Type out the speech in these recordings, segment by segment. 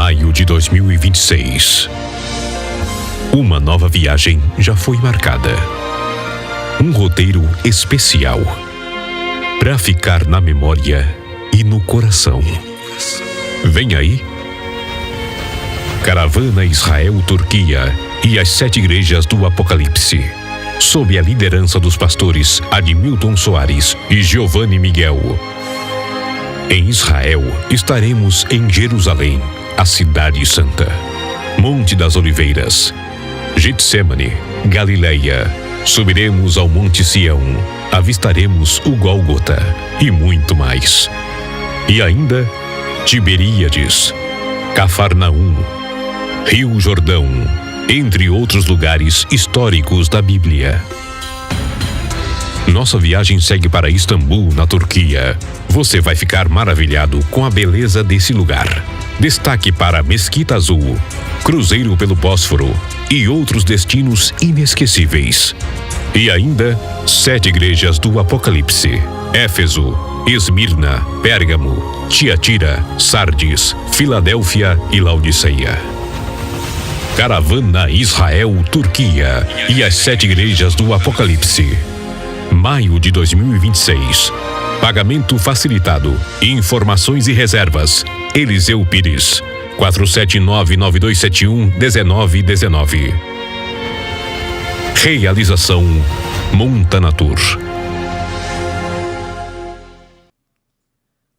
Maio de 2026. Uma nova viagem já foi marcada. Um roteiro especial para ficar na memória e no coração. Vem aí. Caravana Israel-Turquia e as 7 igrejas do Apocalipse. Sob a liderança dos pastores Admilton Soares e Giovanni Miguel. Em Israel, estaremos em Jerusalém, a Cidade Santa, Monte das Oliveiras, Getsêmani, Galileia. Subiremos ao Monte Sião, avistaremos o Gólgota e muito mais. E ainda, Tiberíades, Cafarnaum, Rio Jordão, entre outros lugares históricos da Bíblia. Nossa viagem segue para Istambul, na Turquia. Você vai ficar maravilhado com a beleza desse lugar. Destaque para Mesquita Azul, Cruzeiro pelo Bósforo e outros destinos inesquecíveis. E ainda, 7 igrejas do Apocalipse: Éfeso, Esmirna, Pérgamo, Tiatira, Sardes, Filadélfia e Laodiceia. Caravana Israel-Turquia e as 7 igrejas do Apocalipse. Maio de 2026. Pagamento facilitado. Informações e reservas. Eliseu Pires. 479-9271-1919. Realização Montanatur.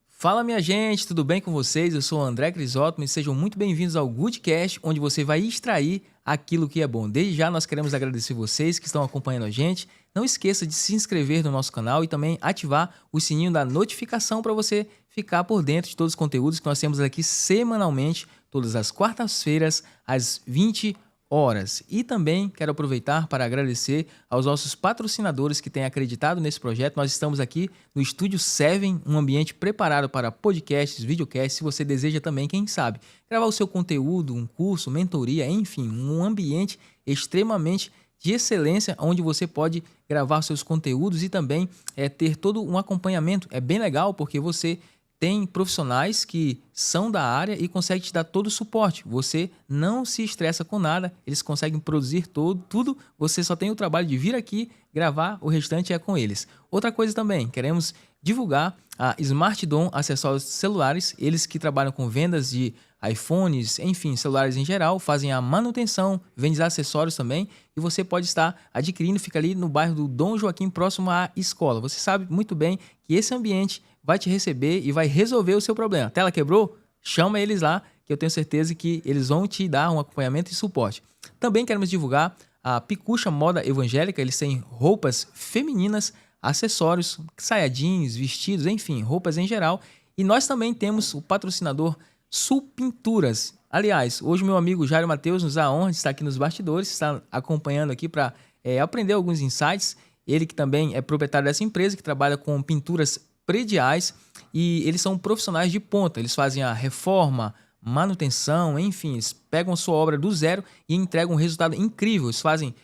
Fala, minha gente, tudo bem com vocês? Eu sou o André Crisóstomo e sejam muito bem-vindos ao Goodcast, onde você vai extrair aquilo que é bom. Desde já nós queremos agradecer vocês que estão acompanhando a gente. Não esqueça de se inscrever no nosso canal e também ativar o sininho da notificação para você ficar por dentro de todos os conteúdos que nós temos aqui semanalmente, todas as quartas-feiras, às 20 horas. E também quero aproveitar para agradecer aos nossos patrocinadores que têm acreditado nesse projeto. Nós estamos aqui no Estúdio 7, um ambiente preparado para podcasts, videocasts. Se você deseja também, quem sabe, gravar o seu conteúdo, um curso, mentoria, enfim, um ambiente extremamente de excelência, onde você pode gravar seus conteúdos e também ter todo um acompanhamento. É bem legal porque você tem profissionais que são da área e conseguem te dar todo o suporte. Você não se estressa com nada, eles conseguem produzir tudo. Você só tem o trabalho de vir aqui, gravar, o restante é com eles. Outra coisa também, queremos divulgar a Smart Dom Acessórios Celulares, eles que trabalham com vendas de iPhones, enfim, celulares em geral, fazem a manutenção, vendem acessórios também, e você pode estar adquirindo, fica ali no bairro do Dom Joaquim, próximo à escola. Você sabe muito bem que esse ambiente vai te receber e vai resolver o seu problema. A tela quebrou? Chama eles lá, que eu tenho certeza que eles vão te dar um acompanhamento e suporte. Também queremos divulgar a Picucha Moda Evangélica, eles têm roupas femininas, acessórios, saia jeans, vestidos, enfim, roupas em geral. E nós também temos o patrocinador Sul Pinturas. Aliás, hoje meu amigo Jairo Matheus nos dá a honra de estar aqui nos bastidores, está acompanhando aqui para aprender alguns insights. Ele que também é proprietário dessa empresa, que trabalha com pinturas prediais, e eles são profissionais de ponta. Eles fazem a reforma, manutenção, enfim, eles pegam a sua obra do zero e entregam um resultado incrível. Eles fazem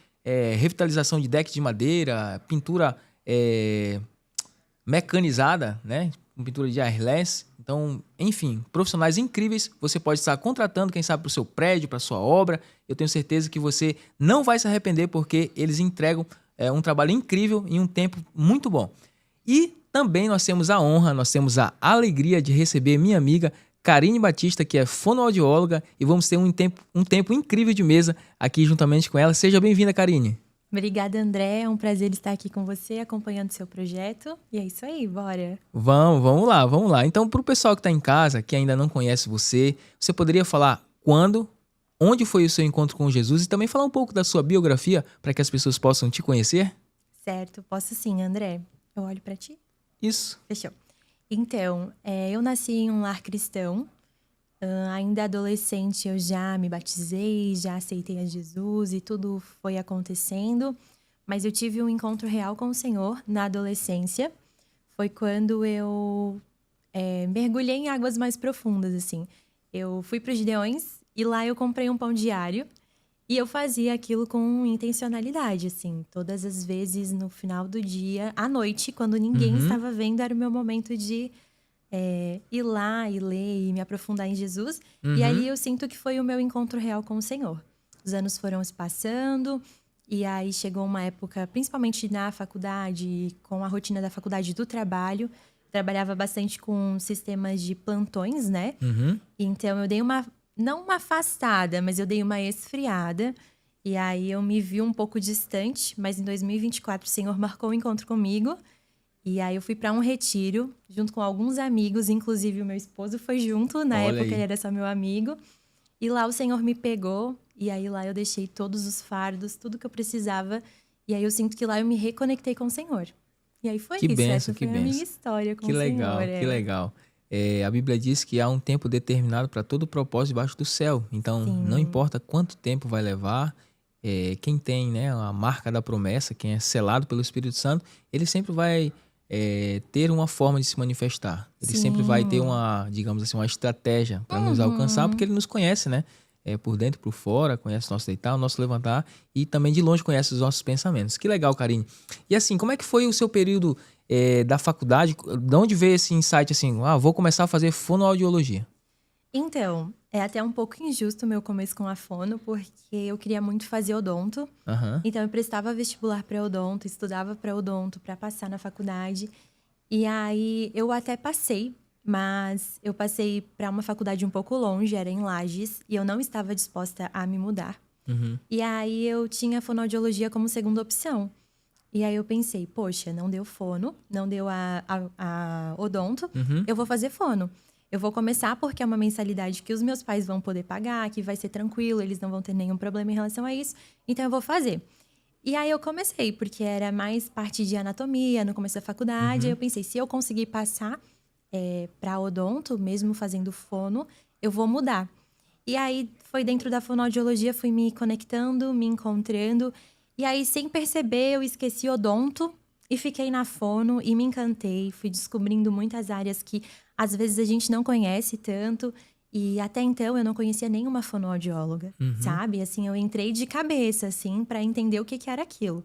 revitalização de deck de madeira, pintura mecanizada, né? Com pintura de airless. Então, enfim, profissionais incríveis. Você pode estar contratando, quem sabe, para o seu prédio, para a sua obra. Eu tenho certeza que você não vai se arrepender, porque eles entregam um trabalho incrível em um tempo muito bom. E também nós temos a honra, nós temos a alegria de receber minha amiga Karine Batista, que é fonoaudióloga, e vamos ter um tempo incrível de mesa aqui juntamente com ela. Seja bem-vinda, Karine. Obrigada, André. É um prazer estar aqui com você, acompanhando o seu projeto. E é isso aí, bora. Vamos lá. Então, para o pessoal que está em casa, que ainda não conhece você poderia falar onde foi o seu encontro com Jesus e também falar um pouco da sua biografia para que as pessoas possam te conhecer? Certo, posso sim, André. Eu olho para ti? Isso. Fechou. Então, eu nasci em um lar cristão. Ainda adolescente eu já me batizei, já aceitei a Jesus e tudo foi acontecendo. Mas eu tive um encontro real com o Senhor na adolescência. Foi quando eu mergulhei em águas mais profundas, assim. Eu fui para os Gideões e lá eu comprei um pão diário. E eu fazia aquilo com intencionalidade, assim. Todas as vezes no final do dia, à noite, quando ninguém estava vendo, era o meu momento de ir lá e ler e me aprofundar em Jesus. Uhum. E ali eu sinto que foi o meu encontro real com o Senhor. Os anos foram se passando e aí chegou uma época, principalmente na faculdade, com a rotina da faculdade do trabalho. Trabalhava bastante com sistemas de plantões, né? Uhum. Então eu dei não uma afastada, mas eu dei uma esfriada. E aí eu me vi um pouco distante, mas em 2024 o Senhor marcou um encontro comigo. E aí eu fui para um retiro, junto com alguns amigos, inclusive o meu esposo foi junto. Na Olha época aí. ele era só meu amigo. E lá o Senhor me pegou, e aí lá eu deixei todos os fardos, tudo que eu precisava. E aí eu sinto que lá eu me reconectei com o Senhor. E aí foi Que isso, bênção, essa que foi a minha bênção. história com Que o legal, Senhor. que legal. A Bíblia diz que há um tempo determinado para todo propósito debaixo do céu. Então, Sim. não importa quanto tempo vai levar, quem tem, né, a marca da promessa, quem é selado pelo Espírito Santo, ele sempre vai ter uma forma de se manifestar. Ele sempre vai ter uma, digamos assim, uma estratégia para nos alcançar, porque ele nos conhece, né? Por dentro e por fora, conhece o nosso deitar, o nosso levantar e também de longe conhece os nossos pensamentos. Que legal, Karine. E assim, como é que foi o seu período da faculdade? De onde veio esse insight assim, vou começar a fazer fonoaudiologia? Então, é até um pouco injusto o meu começo com a fono, porque eu queria muito fazer odonto. Aham. Então, eu prestava vestibular para odonto, estudava para odonto para passar na faculdade. E aí, eu até passei, mas eu passei para uma faculdade um pouco longe, era em Lages, e eu não estava disposta a me mudar. Uhum. E aí, eu tinha fonoaudiologia como segunda opção. E aí, eu pensei, poxa, não deu fono, não deu a odonto, Uhum. eu vou fazer fono. Eu vou começar porque é uma mensalidade que os meus pais vão poder pagar, que vai ser tranquilo, eles não vão ter nenhum problema em relação a isso. Então, eu vou fazer. E aí, eu comecei, porque era mais parte de anatomia no começo da faculdade. Uhum. Aí eu pensei, se eu conseguir passar para odonto, mesmo fazendo fono, eu vou mudar. E aí, foi dentro da fonoaudiologia, fui me conectando, me encontrando. E aí, sem perceber, eu esqueci odonto e fiquei na fono e me encantei. Fui descobrindo muitas áreas que às vezes a gente não conhece tanto. E até então eu não conhecia nenhuma fonoaudióloga, sabe? Assim, eu entrei de cabeça, assim, para entender o que era aquilo.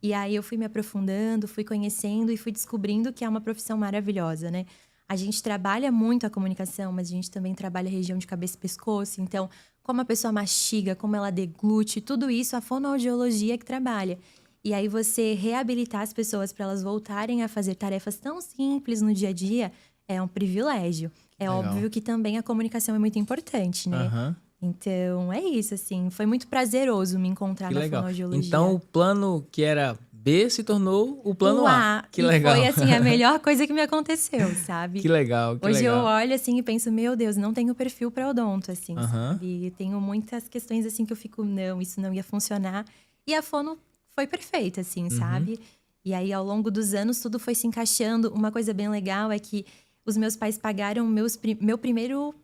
E aí eu fui me aprofundando, fui conhecendo e fui descobrindo que é uma profissão maravilhosa, né? A gente trabalha muito a comunicação, mas a gente também trabalha a região de cabeça e pescoço. Então, como a pessoa mastiga, como ela deglute, tudo isso a fonoaudiologia que trabalha. E aí você reabilitar as pessoas para elas voltarem a fazer tarefas tão simples no dia a dia é um privilégio. É Legal. óbvio que também a comunicação é muito importante, né? Aham. Então, é isso, assim. Foi muito prazeroso me encontrar Que na legal. fonoaudiologia. Então, o plano que era B se tornou o plano O A. Que e legal. foi, assim, a melhor coisa que me aconteceu, sabe? Que legal, que Hoje legal. eu olho, assim, e penso, meu Deus, não tenho perfil para odonto, assim, Aham. sabe? E tenho muitas questões, assim, que eu fico, não, isso não ia funcionar. E a fono foi perfeita, assim, sabe? E aí, ao longo dos anos, tudo foi se encaixando. Uma coisa bem legal é que os meus pais pagaram meu primeiro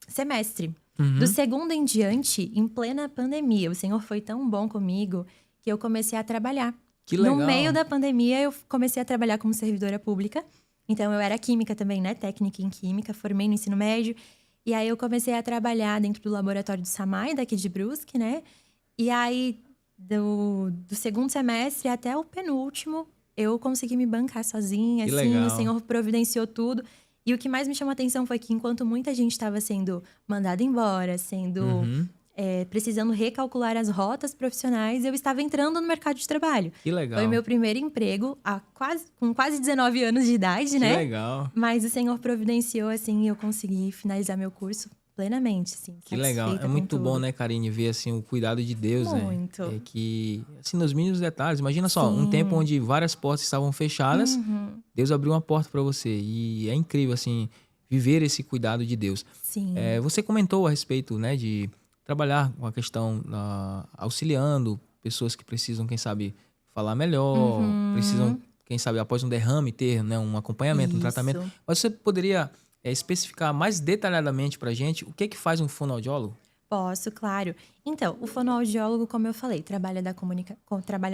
semestre. Do segundo em diante, em plena pandemia, o Senhor foi tão bom comigo que eu comecei a trabalhar. Que legal. No meio da pandemia, eu comecei a trabalhar como servidora pública. Então, eu era química também, né? Técnica em química, formei no ensino médio. E aí, eu comecei a trabalhar dentro do laboratório do SAMAI, daqui de Brusque, né? E aí, do segundo semestre até o penúltimo, eu consegui me bancar sozinha, Que assim. legal. O Senhor providenciou tudo. E o que mais me chamou a atenção foi que enquanto muita gente estava sendo mandada embora, precisando recalcular as rotas profissionais, eu estava entrando no mercado de trabalho. Que legal. Foi meu primeiro emprego com quase 19 anos de idade, Que né? legal. Mas o Senhor providenciou, assim, e eu consegui finalizar meu curso plenamente, assim. Que legal. satisfeita É com muito bom, tudo. né, Karine, ver assim o cuidado de Deus, Muito. né? É que, assim, nos mínimos detalhes. Imagina só, um Sim. tempo onde várias portas estavam fechadas, Deus abriu uma porta para você. E é incrível, assim, viver esse cuidado de Deus. Sim. Você comentou a respeito, né, de trabalhar com a questão auxiliando pessoas que precisam, quem sabe, falar melhor, precisam, quem sabe, após um derrame, ter, né, um acompanhamento, um Isso. tratamento. Mas você poderia especificar mais detalhadamente para a gente o que faz um fonoaudiólogo? Posso, claro. Então, o fonoaudiólogo, como eu falei, trabalha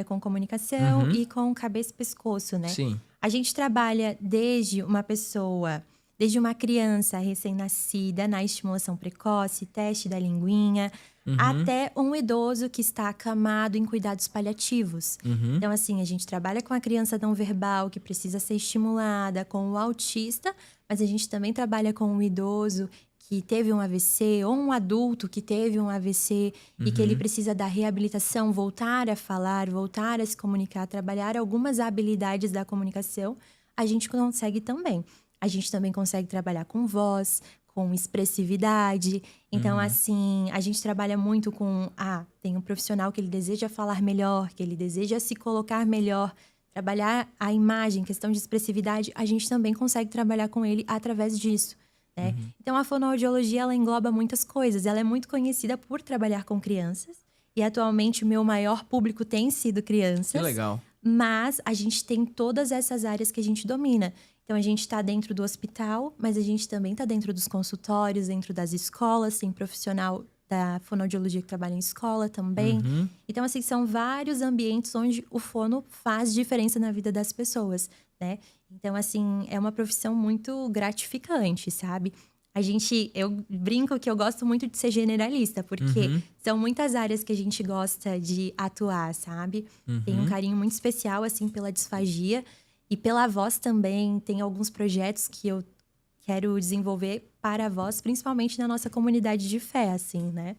com comunicação e com cabeça e pescoço, né? Sim. A gente trabalha desde uma pessoa desde uma criança recém-nascida na estimulação precoce, teste da linguinha, até um idoso que está acamado em cuidados paliativos. Então, assim, a gente trabalha com a criança não verbal que precisa ser estimulada, com o autista, mas a gente também trabalha com o idoso que teve um AVC, ou um adulto que teve um AVC e que ele precisa da reabilitação, voltar a falar, voltar a se comunicar, trabalhar algumas habilidades da comunicação, a gente consegue também. A gente também consegue trabalhar com voz, com expressividade. Então, assim, a gente trabalha muito com... tem um profissional que ele deseja falar melhor, que ele deseja se colocar melhor, trabalhar a imagem, questão de expressividade, a gente também consegue trabalhar com ele através disso. Né? Então, a fonoaudiologia, ela engloba muitas coisas. Ela é muito conhecida por trabalhar com crianças. E, atualmente, o meu maior público tem sido crianças. Que legal. Mas a gente tem todas essas áreas que a gente domina. Então, a gente está dentro do hospital, mas a gente também está dentro dos consultórios, dentro das escolas. Tem profissional da fonoaudiologia que trabalha em escola também. Então, assim, são vários ambientes onde o fono faz diferença na vida das pessoas, né? Então, assim, é uma profissão muito gratificante, sabe? Eu brinco que eu gosto muito de ser generalista, porque são muitas áreas que a gente gosta de atuar, sabe? Tem um carinho muito especial, assim, pela disfagia e pela voz também. Tem alguns projetos que eu quero desenvolver para a voz, principalmente na nossa comunidade de fé, assim, né?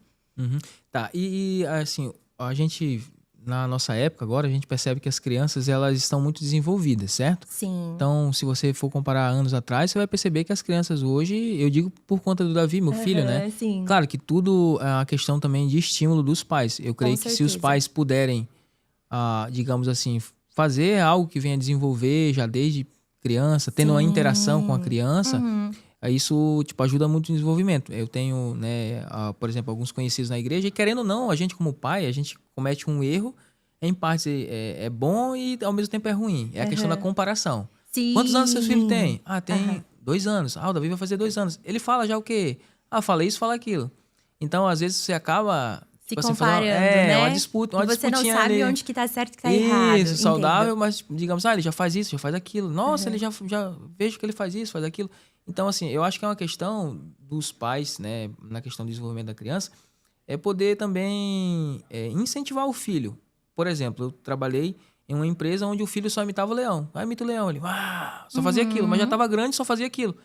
Tá, e assim, a gente... Na nossa época agora, a gente percebe que as crianças, elas estão muito desenvolvidas, certo? Sim. Então, se você for comparar anos atrás, você vai perceber que as crianças hoje, eu digo por conta do Davi, meu filho, né? Sim. Claro que tudo é uma questão também de estímulo dos pais. Eu creio que se os pais puderem, digamos assim, fazer algo que venha desenvolver já desde criança, tendo uma interação com a criança, isso tipo, ajuda muito no desenvolvimento. Eu tenho, né, por exemplo, alguns conhecidos na igreja e, querendo ou não, a gente como pai, a gente comete um erro, em parte é bom e ao mesmo tempo é ruim. É a questão da comparação. Sim. Quantos anos seu filho tem? Tem 2 anos. O Davi vai fazer 2 anos. Ele fala já o quê? Fala isso, fala aquilo. Então, às vezes, você acaba... se tipo, comparando, né? né? Uma disputa, uma e você não disputinha sabe ali. onde que tá certo e que tá errado. Isso, saudável, Entendo. mas digamos, ele já faz isso, já faz aquilo. Nossa, ele já vejo que ele faz isso, faz aquilo. Então, assim, eu acho que é uma questão dos pais, né, na questão do desenvolvimento da criança, é poder também incentivar o filho. Por exemplo, eu trabalhei em uma empresa onde o filho só imitava o leão. Imita o leão, ele só fazia aquilo, mas já estava grande, só fazia aquilo.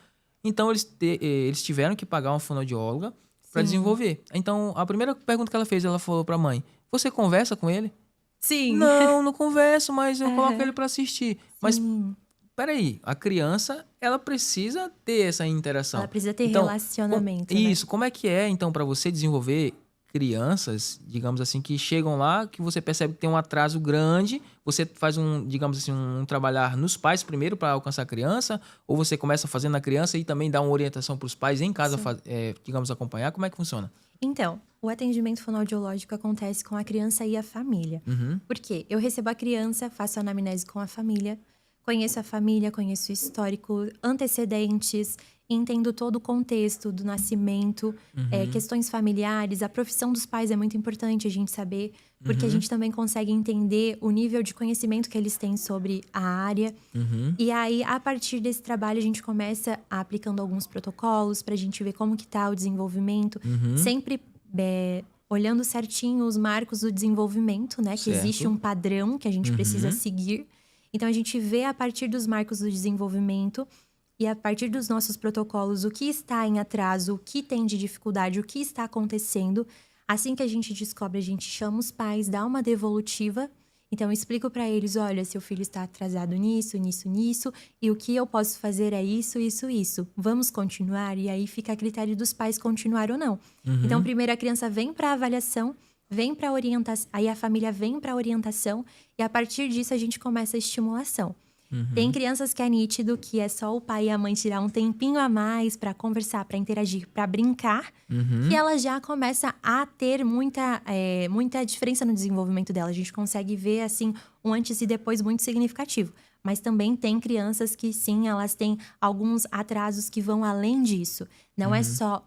Então, eles tiveram que pagar uma fonoaudióloga para desenvolver. Então, a primeira pergunta que ela fez, ela falou para a mãe, você conversa com ele? Sim. Não converso, mas eu coloco ele para assistir. Mas, peraí, a criança, ela precisa ter essa interação. Ela precisa ter relacionamento, né? Isso, como é que é, então, para você desenvolver crianças, digamos assim, que chegam lá, que você percebe que tem um atraso grande, você faz digamos assim, um trabalhar nos pais primeiro para alcançar a criança, ou você começa fazendo a criança e também dá uma orientação para os pais em casa, digamos, acompanhar? Como é que funciona? Então, o atendimento fonoaudiológico acontece com a criança e a família. Por quê? Eu recebo a criança, faço a anamnese com a família, conheço o histórico, antecedentes, entendo todo o contexto do nascimento, questões familiares. A profissão dos pais é muito importante a gente saber, porque a gente também consegue entender o nível de conhecimento que eles têm sobre a área. E aí, a partir desse trabalho, a gente começa aplicando alguns protocolos para a gente ver como que tá o desenvolvimento. Sempre olhando certinho os marcos do desenvolvimento, né? Que existe um padrão que a gente precisa seguir. Então, a gente vê a partir dos marcos do desenvolvimento e a partir dos nossos protocolos o que está em atraso, o que tem de dificuldade, o que está acontecendo. Assim que a gente descobre, a gente chama os pais, dá uma devolutiva. Então, eu explico para eles, olha, seu filho está atrasado nisso, e o que eu posso fazer é isso. Vamos continuar? E aí fica a critério dos pais continuar ou não. Então, primeiro a criança vem para a avaliação, vem para a orientação, aí a família vem para a orientação e a partir disso a gente começa a estimulação. Tem crianças que é nítido que é só o pai e a mãe tirar um tempinho a mais para conversar, para interagir, para brincar, que ela já começa a ter muita diferença no desenvolvimento dela. A gente consegue ver, assim, um antes e depois muito significativo. Mas também tem crianças que, sim, elas têm alguns atrasos que vão além disso. Não é só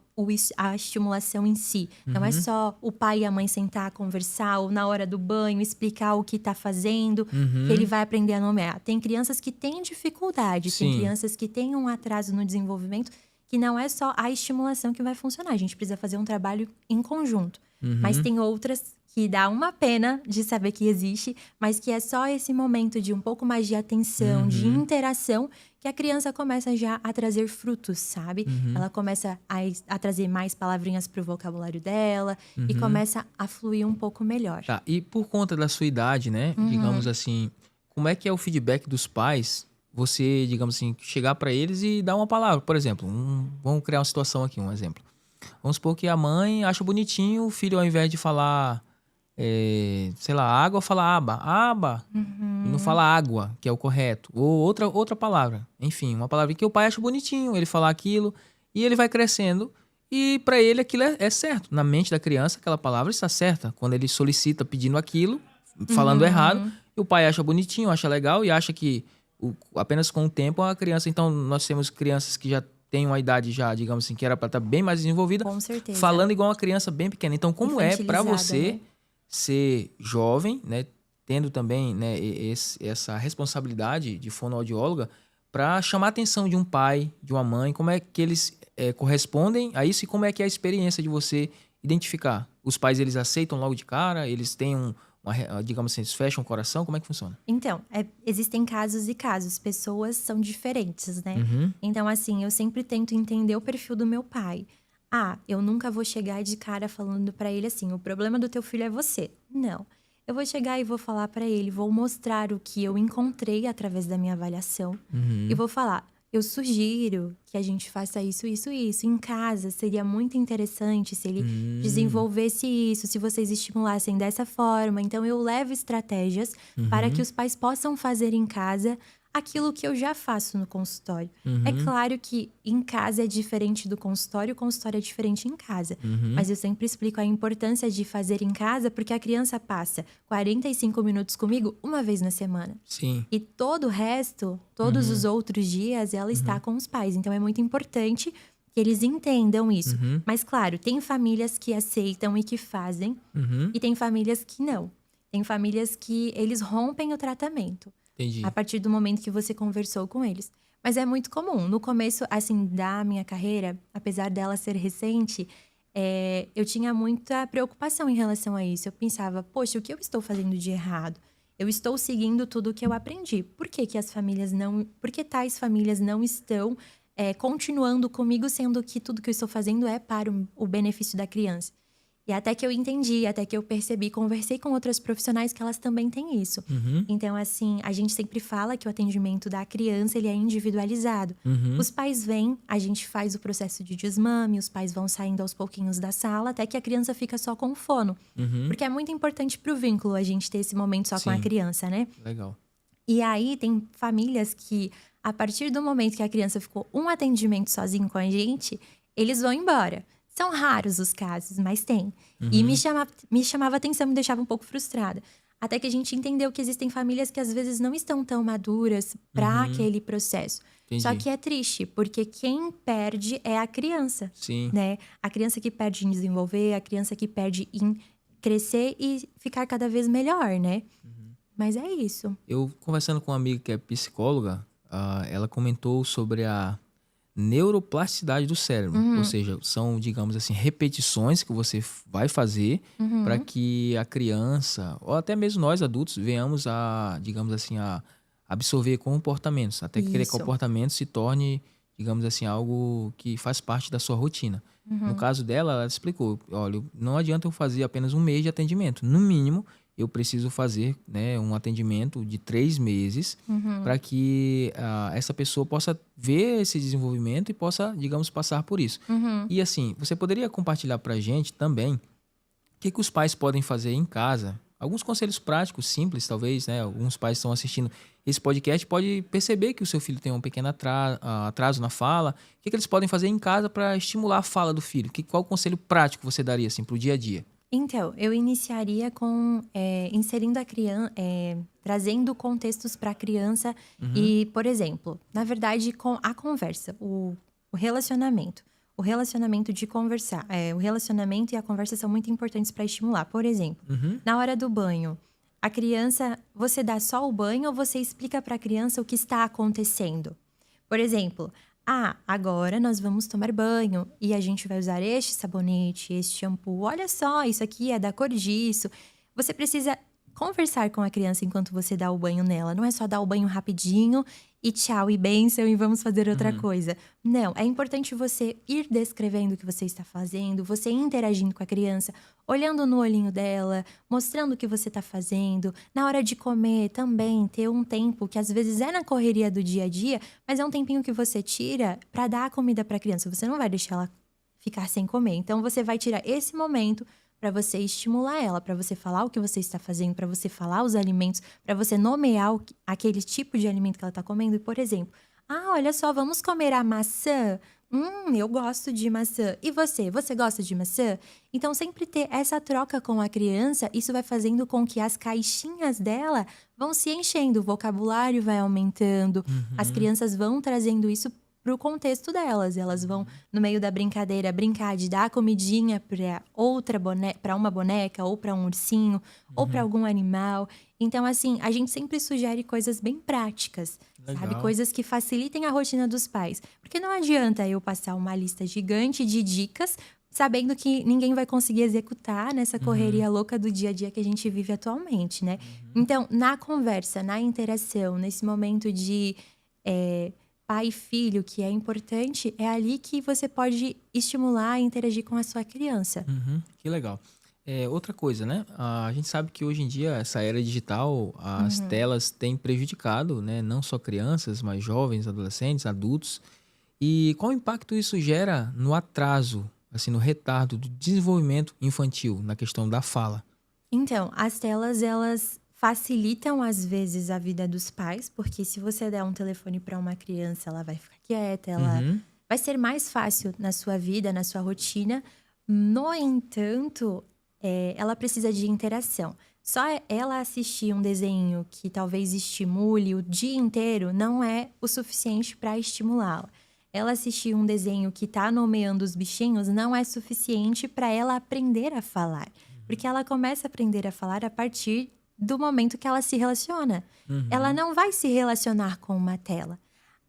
a estimulação em si. Não é só o pai e a mãe sentar, conversar, ou na hora do banho explicar o que está fazendo, que ele vai aprender a nomear. Tem crianças que têm dificuldade, tem crianças que têm um atraso no desenvolvimento, que não é só a estimulação que vai funcionar. A gente precisa fazer um trabalho em conjunto. Mas tem outras que dá uma pena de saber que existe, mas que é só esse momento de um pouco mais de atenção, de interação, que a criança começa já a trazer frutos, sabe? Ela começa a trazer mais palavrinhas pro vocabulário dela e começa a fluir um pouco melhor. Tá, e por conta da sua idade, né? Digamos assim, como é que é o feedback dos pais? Você, digamos assim, chegar para eles e dar uma palavra. Por exemplo, vamos criar uma situação aqui, um exemplo. Vamos supor que a mãe acha bonitinho o filho, ao invés de falar, sei lá, água, fala aba. Aba. E não fala água, que é o correto. Ou outra palavra. Enfim, uma palavra que o pai acha bonitinho, ele falar aquilo. E ele vai crescendo. E para ele aquilo é certo. Na mente da criança, aquela palavra está certa. Quando ele solicita pedindo aquilo, falando errado, e o pai acha bonitinho, acha legal e acha que apenas com o tempo a criança... Então, nós temos crianças que já têm uma idade já, digamos assim, que era para estar bem mais desenvolvida. Com certeza. Falando igual uma criança bem pequena. Então, como é para você ser jovem, né? Tendo também, né, essa responsabilidade de fonoaudióloga para chamar a atenção de um pai, de uma mãe, como é que eles correspondem a isso e como é que é a experiência de você identificar? Os pais, eles aceitam logo de cara? Eles têm digamos assim, eles fecham o coração? Como é que funciona? Então, existem casos e casos. Pessoas são diferentes, né? Então, assim, eu sempre tento entender o perfil do meu pai. Eu nunca vou chegar de cara falando pra ele assim, o problema do teu filho é você. Não. Eu vou chegar e vou falar pra ele, vou mostrar o que eu encontrei através da minha avaliação. E vou falar, eu sugiro que a gente faça isso, isso e isso. Em casa, seria muito interessante se ele desenvolvesse isso, se vocês estimulassem dessa forma. Então, eu levo estratégias para que os pais possam fazer em casa aquilo que eu já faço no consultório. É claro que em casa é diferente do consultório, o consultório é diferente em casa. Mas eu sempre explico a importância de fazer em casa, porque a criança passa 45 minutos comigo uma vez na semana. Sim. E todo o resto, todos os outros dias, ela está com os pais. Então, é muito importante que eles entendam isso. Mas, claro, tem famílias que aceitam e que fazem. E tem famílias que não. Tem famílias que eles rompem o tratamento. Entendi. A partir do momento que você conversou com eles. Mas é muito comum. No começo, assim, da minha carreira, apesar dela ser recente, eu tinha muita preocupação em relação a isso. Eu pensava, poxa, o que eu estou fazendo de errado? Eu estou seguindo tudo o que eu aprendi. Por que que tais famílias não estão continuando comigo, sendo que tudo que eu estou fazendo é para o benefício da criança? E até que eu entendi, até que eu percebi, conversei com outras profissionais que elas também têm isso. Então, assim, a gente sempre fala que o atendimento da criança, ele é individualizado. Os pais vêm, a gente faz o processo de desmame, os pais vão saindo aos pouquinhos da sala, até que a criança fica só com o fono. Porque é muito importante pro vínculo a gente ter esse momento só com a criança, né? Legal. E aí, tem famílias que, a partir do momento que a criança ficou um atendimento sozinho com a gente, eles vão embora. São raros os casos, mas tem. E me chamava atenção, me deixava um pouco frustrada. Até que a gente entendeu que existem famílias que às vezes não estão tão maduras para aquele processo. Entendi. Só que é triste, porque quem perde é a criança. Sim. Né? A criança que perde em desenvolver, a criança que perde em crescer e ficar cada vez melhor, né? Mas é isso. Eu, conversando com uma amiga que é psicóloga, ela comentou sobre a neuroplasticidade do cérebro. Ou seja, são, digamos assim, repetições que você vai fazer para que a criança, ou até mesmo nós adultos, venhamos a, digamos assim, a absorver comportamentos. Até que aquele comportamento se torne, digamos assim, algo que faz parte da sua rotina. No caso dela, ela explicou, olha, não adianta eu fazer apenas um mês de atendimento. No mínimo, eu preciso fazer, né, um atendimento de 3 meses para que essa pessoa possa ver esse desenvolvimento e possa, digamos, passar por isso. E assim, você poderia compartilhar para a gente também o que os pais podem fazer em casa? Alguns conselhos práticos, simples, talvez, né? Alguns pais estão assistindo esse podcast, pode perceber que o seu filho tem um pequeno atraso na fala. O que eles podem fazer em casa para estimular a fala do filho? Qual o conselho prático você daria assim, para o dia a dia? Então, eu iniciaria com inserindo a criança, trazendo contextos para a criança e, por exemplo, na verdade, com a conversa, o relacionamento. O relacionamento de conversar. O relacionamento e a conversa são muito importantes para estimular. Por exemplo, na hora do banho, a criança, você dá só o banho ou você explica para a criança o que está acontecendo? Por exemplo, agora nós vamos tomar banho e a gente vai usar este sabonete, este shampoo. Olha só, isso aqui é da cor disso. Você precisa conversar com a criança enquanto você dá o banho nela. Não é só dar o banho rapidinho e tchau e bênção e vamos fazer outra coisa. Não, é importante você ir descrevendo o que você está fazendo, você interagindo com a criança, olhando no olhinho dela, mostrando o que você está fazendo. Na hora de comer também, ter um tempo que às vezes é na correria do dia a dia, mas é um tempinho que você tira para dar a comida para a criança. Você não vai deixar ela ficar sem comer. Então você vai tirar esse momento para você estimular ela, para você falar o que você está fazendo, para você falar os alimentos, para você nomear aquele tipo de alimento que ela está comendo. E, por exemplo, olha só, vamos comer a maçã? Eu gosto de maçã. E você? Você gosta de maçã? Então, sempre ter essa troca com a criança, isso vai fazendo com que as caixinhas dela vão se enchendo, o vocabulário vai aumentando, as crianças vão trazendo isso pro contexto delas. Elas vão, no meio da brincadeira, brincar de dar comidinha para uma boneca, ou para um ursinho, ou para algum animal. Então, assim, a gente sempre sugere coisas bem práticas, sabe? Coisas que facilitem a rotina dos pais. Porque não adianta eu passar uma lista gigante de dicas, sabendo que ninguém vai conseguir executar nessa correria louca do dia a dia que a gente vive atualmente, né? Então, na conversa, na interação, nesse momento de pai e filho, que é importante, é ali que você pode estimular e interagir com a sua criança. Que legal. Outra coisa, né? A gente sabe que hoje em dia, essa era digital, as telas têm prejudicado, né? Não só crianças, mas jovens, adolescentes, adultos. E qual impacto isso gera no atraso, assim, no retardo do desenvolvimento infantil, na questão da fala? Então, as telas, elas facilitam, às vezes, a vida dos pais, porque se você der um telefone para uma criança, ela vai ficar quieta, ela vai ser mais fácil na sua vida, na sua rotina. No entanto, ela precisa de interação. Só ela assistir um desenho que talvez estimule o dia inteiro não é o suficiente para estimulá-la. Ela assistir um desenho que está nomeando os bichinhos não é suficiente para ela aprender a falar. Porque ela começa a aprender a falar a partir do momento que ela se relaciona. Ela não vai se relacionar com uma tela.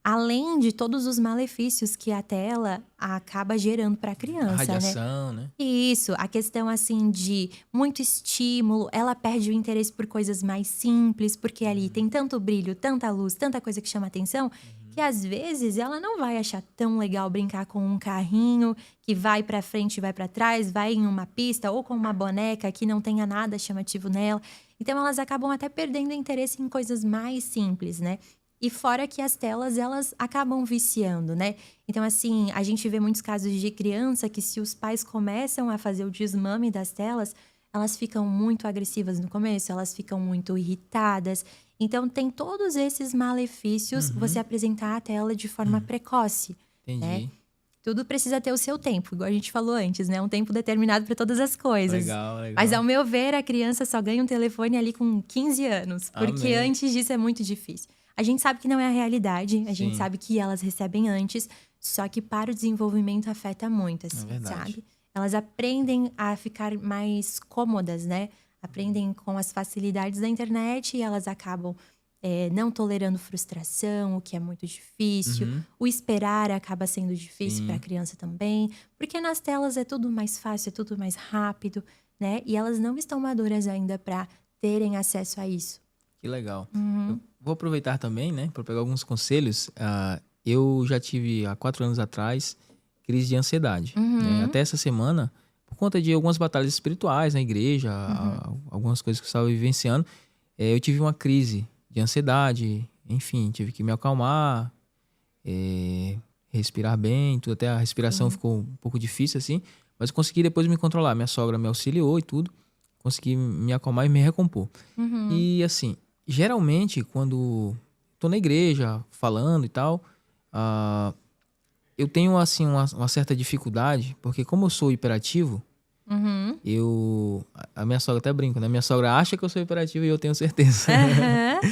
Além de todos os malefícios que a tela acaba gerando para a criança, A radiação, né? Isso, a questão assim de muito estímulo, ela perde o interesse por coisas mais simples, porque ali tem tanto brilho, tanta luz, tanta coisa que chama atenção, que às vezes ela não vai achar tão legal brincar com um carrinho que vai para frente e vai para trás, vai em uma pista, ou com uma boneca que não tenha nada chamativo nela. Então elas acabam até perdendo interesse em coisas mais simples, né? E fora que as telas, elas acabam viciando, né? Então, assim, a gente vê muitos casos de criança que, se os pais começam a fazer o desmame das telas, elas ficam muito agressivas no começo, elas ficam muito irritadas. Então, tem todos esses malefícios você apresentar a tela de forma precoce. Entendi. Né? Tudo precisa ter o seu tempo, igual a gente falou antes, né? Um tempo determinado para todas as coisas. Legal. Mas, ao meu ver, a criança só ganha um telefone ali com 15 anos. Porque antes disso é muito difícil. A gente sabe que não é a realidade, a gente sabe que elas recebem antes, só que para o desenvolvimento afeta muito, assim, sabe? Elas aprendem a ficar mais cômodas, né? Aprendem com as facilidades da internet e elas acabam não tolerando frustração, o que é muito difícil. O esperar acaba sendo difícil para a criança também, porque nas telas é tudo mais fácil, é tudo mais rápido, né? E elas não estão maduras ainda para terem acesso a isso. Que legal. Eu vou aproveitar também, né, para pegar alguns conselhos. Eu já tive, há 4 anos atrás, crise de ansiedade. Né? Até essa semana, por conta de algumas batalhas espirituais na igreja, algumas coisas que eu estava vivenciando, eu tive uma crise de ansiedade. Enfim, tive que me acalmar, respirar bem, tudo. Até a respiração ficou um pouco difícil, assim. Mas eu consegui depois me controlar. Minha sogra me auxiliou e tudo. Consegui me acalmar e me recompor. E, assim, geralmente, quando estou na igreja, falando e tal, eu tenho, assim, uma certa dificuldade, porque como eu sou hiperativo, Uhum. A minha sogra, até brinco, né? Minha sogra acha que eu sou hiperativo e eu tenho certeza.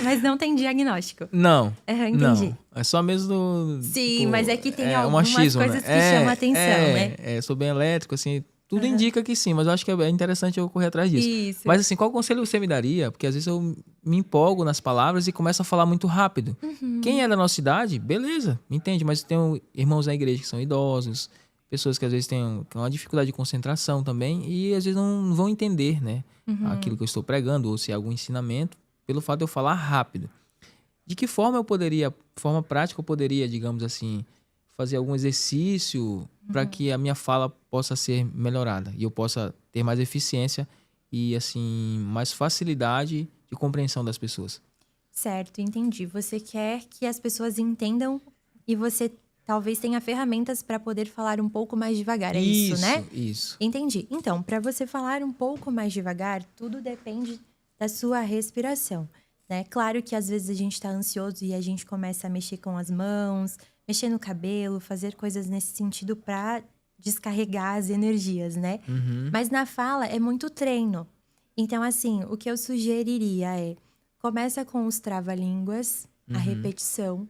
Mas não tem diagnóstico. Não, Entendi. não. É só mesmo do... Sim, tipo, mas é que tem o algumas machismo, coisas né? que chamam a atenção, né? Sou bem elétrico, assim... Tudo indica que sim, mas eu acho que é interessante eu correr atrás disso. Isso. Mas assim, qual conselho você me daria? Porque às vezes eu me empolgo nas palavras e começo a falar muito rápido. Quem é da nossa idade, beleza, entende. Mas tem irmãos na igreja que são idosos, pessoas que às vezes têm uma dificuldade de concentração também e às vezes não vão entender, né? Aquilo que eu estou pregando ou se é algum ensinamento, pelo fato de eu falar rápido. De que forma forma prática eu poderia, digamos assim, fazer algum exercício para que a minha fala possa ser melhorada e eu possa ter mais eficiência e, assim, mais facilidade de compreensão das pessoas. Certo, entendi. Você quer que as pessoas entendam e você talvez tenha ferramentas para poder falar um pouco mais devagar, é isso, né? Isso. Entendi. Então, para você falar um pouco mais devagar, tudo depende da sua respiração, né? Claro que às vezes a gente está ansioso e a gente começa a mexer com as mãos, mexer no cabelo, fazer coisas nesse sentido para descarregar as energias, né? Mas na fala é muito treino. Então, assim, o que eu sugeriria é começa com os trava-línguas, a repetição,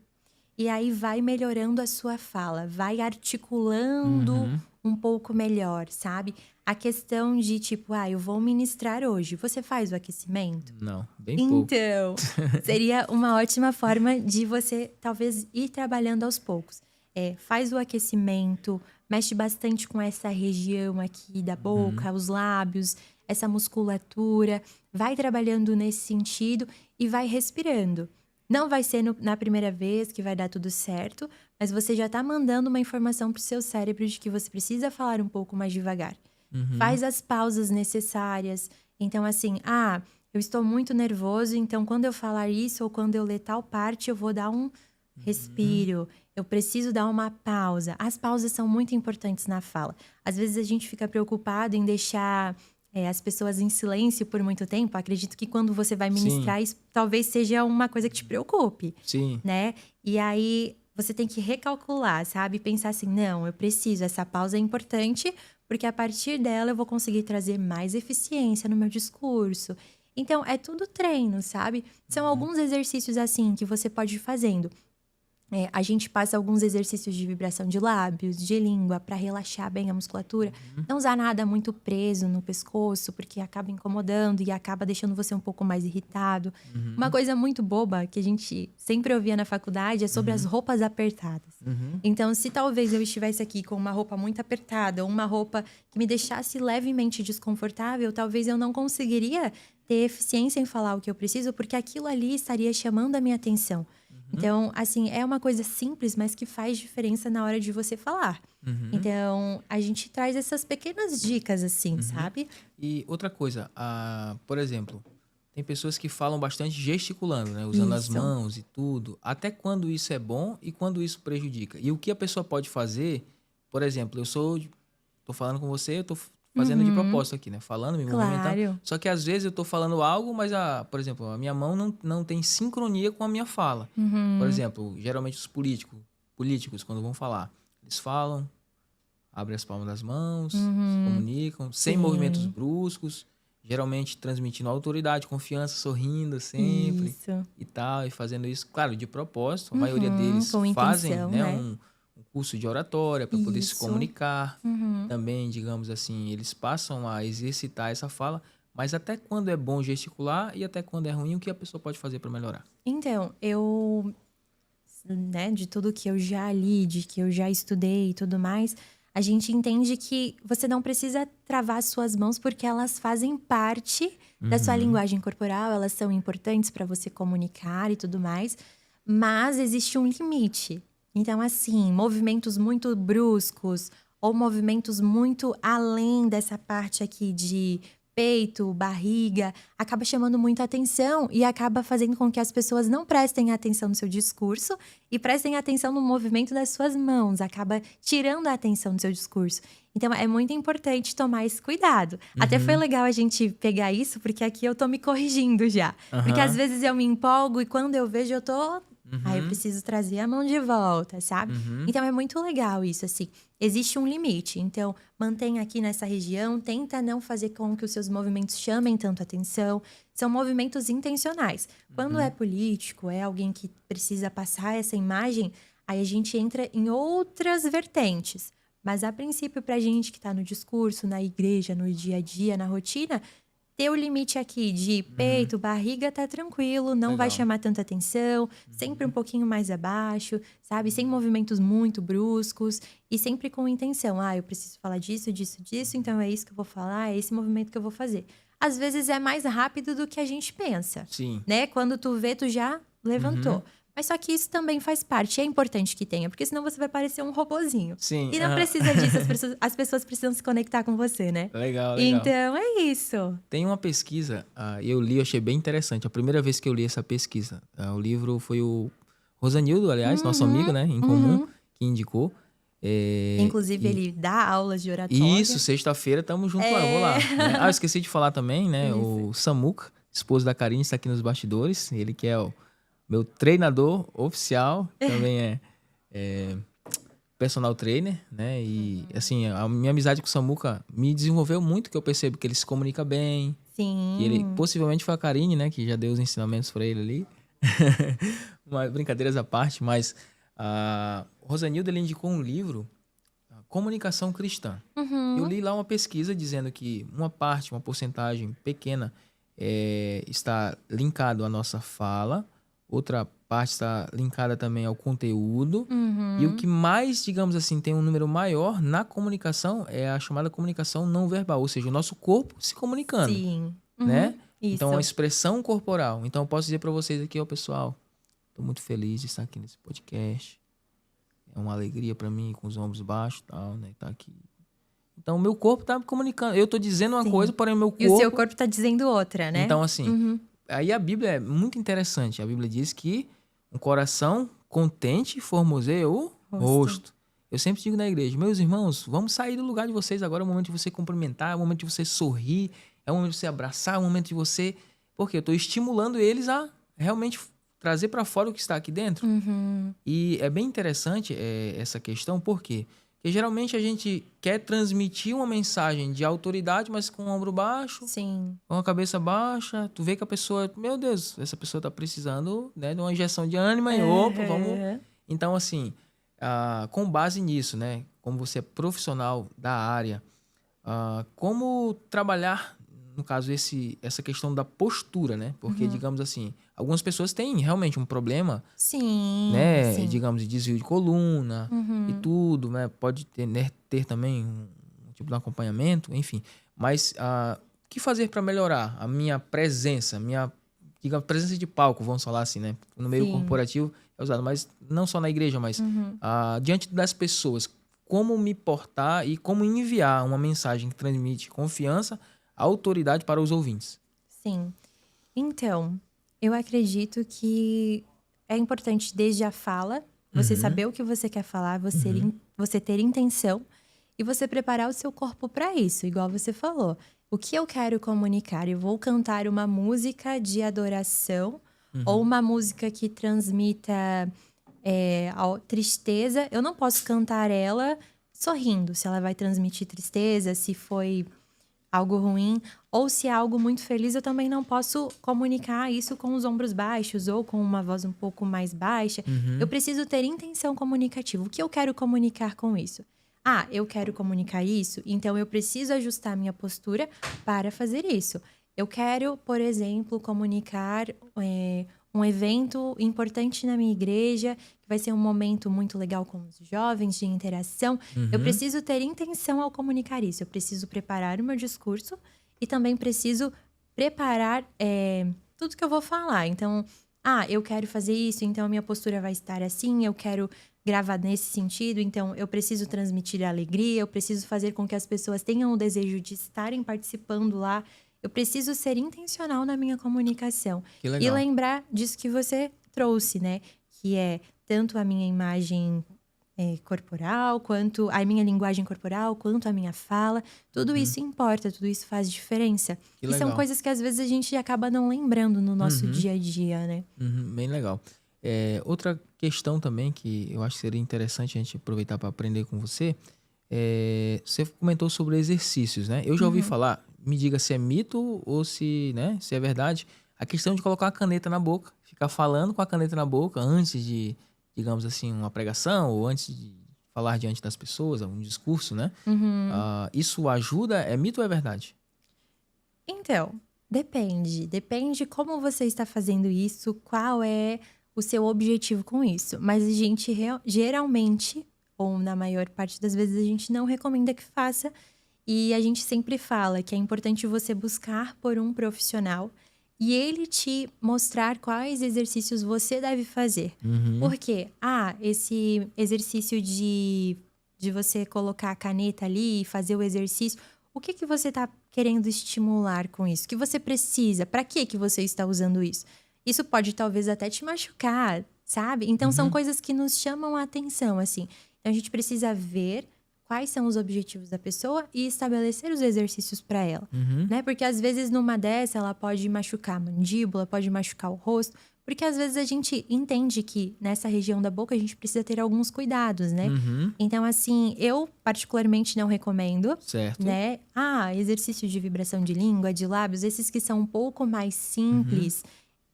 e aí vai melhorando a sua fala, vai articulando um pouco melhor, sabe? A questão de tipo, eu vou ministrar hoje. Você faz o aquecimento? Não, bem pouco. Então, seria uma ótima forma de você talvez ir trabalhando aos poucos. Faz o aquecimento, mexe bastante com essa região aqui da boca, os lábios, essa musculatura. Vai trabalhando nesse sentido e vai respirando. Não vai ser na primeira vez que vai dar tudo certo, mas você já está mandando uma informação para o seu cérebro de que você precisa falar um pouco mais devagar. Faz as pausas necessárias. Então, assim, eu estou muito nervoso, então quando eu falar isso ou quando eu ler tal parte, eu vou dar um respiro. Eu preciso dar uma pausa. As pausas são muito importantes na fala. Às vezes a gente fica preocupado em deixar as pessoas em silêncio por muito tempo. Acredito que quando você vai ministrar, isso talvez seja uma coisa que te preocupe. Sim. Né? E aí você tem que recalcular, sabe? Pensar assim, não, eu preciso, essa pausa é importante, porque a partir dela eu vou conseguir trazer mais eficiência no meu discurso. Então, é tudo treino, sabe? São alguns exercícios assim que você pode ir fazendo. A gente passa alguns exercícios de vibração de lábios, de língua, para relaxar bem a musculatura. Não usar nada muito preso no pescoço, porque acaba incomodando e acaba deixando você um pouco mais irritado. Uma coisa muito boba que a gente sempre ouvia na faculdade é sobre as roupas apertadas. Então, se talvez eu estivesse aqui com uma roupa muito apertada, ou uma roupa que me deixasse levemente desconfortável, talvez eu não conseguiria ter eficiência em falar o que eu preciso, porque aquilo ali estaria chamando a minha atenção. Então, assim, é uma coisa simples, mas que faz diferença na hora de você falar. Então, a gente traz essas pequenas dicas, assim, sabe? E outra coisa, por exemplo, tem pessoas que falam bastante gesticulando, né? Usando as mãos e tudo. Até quando isso é bom e quando isso prejudica? E o que a pessoa pode fazer, por exemplo, tô falando com você, eu tô fazendo de propósito aqui, né? Falando, me movimentando. Só que às vezes eu tô falando algo, mas, por exemplo, a minha mão não tem sincronia com a minha fala. Por exemplo, geralmente os políticos, quando vão falar, eles falam, abrem as palmas das mãos, se comunicam, sem movimentos bruscos, geralmente transmitindo autoridade, confiança, sorrindo sempre e tal, e fazendo isso, claro, de propósito. A maioria deles fazem, né? Um curso de oratória para poder se comunicar. Também, digamos assim, eles passam a exercitar essa fala, mas até quando é bom gesticular e até quando é ruim, o que a pessoa pode fazer para melhorar? Então, de tudo que eu já li, de que eu já estudei e tudo mais, a gente entende que você não precisa travar suas mãos porque elas fazem parte da sua linguagem corporal, elas são importantes para você comunicar e tudo mais, mas existe um limite. Então, assim, movimentos muito bruscos ou movimentos muito além dessa parte aqui de peito, barriga, acaba chamando muita atenção e acaba fazendo com que as pessoas não prestem atenção no seu discurso e prestem atenção no movimento das suas mãos, acaba tirando a atenção do seu discurso. Então, é muito importante tomar esse cuidado. Até foi legal a gente pegar isso, porque aqui eu tô me corrigindo já. Porque às vezes eu me empolgo e quando eu vejo, eu tô Aí eu preciso trazer a mão de volta, sabe? Então é muito legal isso, assim. Existe um limite. Então, mantenha aqui nessa região, tenta não fazer com que os seus movimentos chamem tanto atenção. São movimentos intencionais. Quando é político, é alguém que precisa passar essa imagem, aí a gente entra em outras vertentes. Mas, a princípio, pra gente que tá no discurso, na igreja, no dia a dia, na rotina, ter o limite aqui de peito, barriga, tá tranquilo, não vai chamar tanta atenção, sempre um pouquinho mais abaixo, sabe? Sem movimentos muito bruscos e sempre com intenção. Eu preciso falar disso, disso, disso, então é isso que eu vou falar, é esse movimento que eu vou fazer. Às vezes é mais rápido do que a gente pensa, Sim. né? Quando tu vê, tu já levantou. Mas só que isso também faz parte, é importante que tenha, porque senão você vai parecer um robozinho. Sim. E não precisa disso, as pessoas precisam se conectar com você, né? Legal. Então, é isso. Tem uma pesquisa, eu li, eu achei bem interessante. A primeira vez que eu li essa pesquisa, o livro foi o Rosanildo, aliás, nosso amigo, né, em comum, que indicou. Inclusive, ele dá aulas de oratória. Isso, sexta-feira, tamo junto lá, eu vou lá. Né? Eu esqueci de falar também, né, o Samuca, esposo da Karine, está aqui nos bastidores. Ele que é o meu treinador oficial, também é personal trainer, né? E, assim, a minha amizade com o Samuca me desenvolveu muito, que eu percebo que ele se comunica bem. Sim. Que ele, possivelmente foi a Karine, né? Que já deu os ensinamentos para ele ali. Mas, brincadeiras à parte, mas o Rosanildo, ele indicou um livro, Comunicação Cristã. Eu li lá uma pesquisa dizendo que uma porcentagem pequena está linkado à nossa fala, outra parte está linkada também ao conteúdo. E o que mais, digamos assim, tem um número maior na comunicação é a chamada comunicação não verbal, ou seja, o nosso corpo se comunicando. Sim. Né? Isso. Então, a expressão corporal. Então, eu posso dizer para vocês aqui, pessoal, estou muito feliz de estar aqui nesse podcast. É uma alegria para mim, com os ombros baixos e tal, né? Tá aqui. Então, o meu corpo tá me comunicando. Eu tô dizendo uma coisa, porém o meu corpo... E o seu corpo tá dizendo outra, né? Então, assim, aí a Bíblia é muito interessante. A Bíblia diz que um coração contente formoseia o rosto. Eu sempre digo na igreja, meus irmãos, vamos sair do lugar de vocês agora. É o momento de você cumprimentar, é o momento de você sorrir, é o momento de você abraçar, é o momento de você... Porque eu estou estimulando eles a realmente trazer para fora o que está aqui dentro. E é bem interessante essa questão, por quê? Porque geralmente a gente quer transmitir uma mensagem de autoridade, mas com o ombro baixo, Sim. com a cabeça baixa. Tu vê que a pessoa, meu Deus, essa pessoa está precisando, né, de uma injeção de ânimo. E opa, vamos... Então, assim, com base nisso, né, como você é profissional da área, como trabalhar, no caso, essa questão da postura, né? Porque, digamos assim, algumas pessoas têm realmente um problema, né? Sim. Digamos, de desvio de coluna e tudo, né? Pode ter também um tipo de acompanhamento, enfim. Mas o que fazer para melhorar a minha presença, digamos, presença de palco, vamos falar assim, né? No meio corporativo é usado, mas não só na igreja, mas diante das pessoas, como me portar e como enviar uma mensagem que transmite confiança, autoridade para os ouvintes. Sim. Então, eu acredito que é importante desde a fala, você saber o que você quer falar, você ter intenção e você preparar o seu corpo para isso, igual você falou. O que eu quero comunicar? Eu vou cantar uma música de adoração ou uma música que transmita tristeza. Eu não posso cantar ela sorrindo, se ela vai transmitir tristeza, se foi algo ruim, ou se é algo muito feliz, eu também não posso comunicar isso com os ombros baixos ou com uma voz um pouco mais baixa. Eu preciso ter intenção comunicativa. O que eu quero comunicar com isso? Eu quero comunicar isso, então eu preciso ajustar minha postura para fazer isso. Eu quero, por exemplo, comunicar um evento importante na minha igreja, que vai ser um momento muito legal com os jovens, de interação. Eu preciso ter intenção ao comunicar isso. Eu preciso preparar o meu discurso e também preciso preparar tudo que eu vou falar. Então, eu quero fazer isso, então a minha postura vai estar assim, eu quero gravar nesse sentido, então eu preciso transmitir alegria, eu preciso fazer com que as pessoas tenham o desejo de estarem participando lá. Eu preciso ser intencional na minha comunicação. Que legal. E lembrar disso que você trouxe, né? Que é tanto a minha imagem corporal, quanto a minha linguagem corporal, quanto a minha fala. Tudo isso importa, tudo isso faz diferença. Que e são legal. coisas que às vezes a gente acaba não lembrando no nosso dia a dia, né? Bem legal. Outra questão também que eu acho que seria interessante a gente aproveitar para aprender com você, você comentou sobre exercícios, né? Eu já ouvi falar, me diga se é mito ou se, né, se é verdade, a questão de colocar a caneta na boca, ficar falando com a caneta na boca antes de, digamos assim, uma pregação ou antes de falar diante das pessoas, um discurso, né? Isso ajuda? É mito ou é verdade? Então, depende. Depende como você está fazendo isso, qual é o seu objetivo com isso. Mas a gente geralmente, ou na maior parte das vezes, a gente não recomenda que faça. E a gente sempre fala que é importante você buscar por um profissional e ele te mostrar quais exercícios você deve fazer. Por quê? Esse exercício de você colocar a caneta ali e fazer o exercício. O que que você está querendo estimular com isso? O que você precisa? Para que você está usando isso? Isso pode talvez até te machucar, sabe? Então são coisas que nos chamam a atenção, assim. Então a gente precisa ver quais são os objetivos da pessoa e estabelecer os exercícios para ela, né? Porque às vezes numa dessa ela pode machucar a mandíbula, pode machucar o rosto, porque às vezes a gente entende que nessa região da boca a gente precisa ter alguns cuidados, né? Então assim, eu particularmente não recomendo, Certo. né? Exercício de vibração de língua, de lábios, esses que são um pouco mais simples,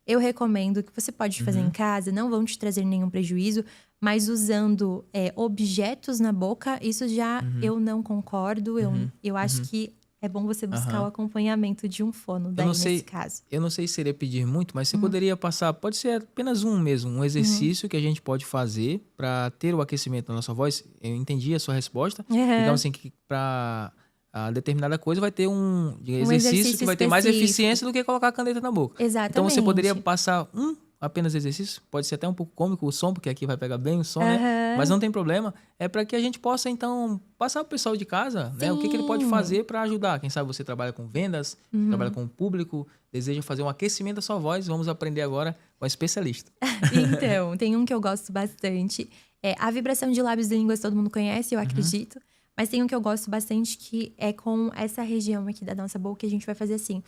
eu recomendo que você pode fazer em casa, não vão te trazer nenhum prejuízo, mas usando objetos na boca, isso já eu não concordo. Eu acho que é bom você buscar o acompanhamento de um fono, daí nesse caso. Eu não sei se seria pedir muito, mas você poderia passar, pode ser apenas um mesmo, um exercício que a gente pode fazer para ter o aquecimento da nossa voz. Eu entendi a sua resposta. Digamos assim, que para determinada coisa vai ter um exercício que vai ter mais eficiência do que colocar a caneta na boca. Exatamente. Então você poderia passar apenas exercício, pode ser até um pouco cômico o som, porque aqui vai pegar bem o som, né? Mas não tem problema. É para que a gente possa, então, passar pro pessoal de casa, né? O que ele pode fazer para ajudar. Quem sabe você trabalha com vendas, trabalha com o público, deseja fazer um aquecimento da sua voz. Vamos aprender agora com a especialista. Então, tem um que eu gosto bastante. A vibração de lábios e línguas todo mundo conhece, eu acredito. Mas tem um que eu gosto bastante que é com essa região aqui da nossa boca, que a gente vai fazer assim.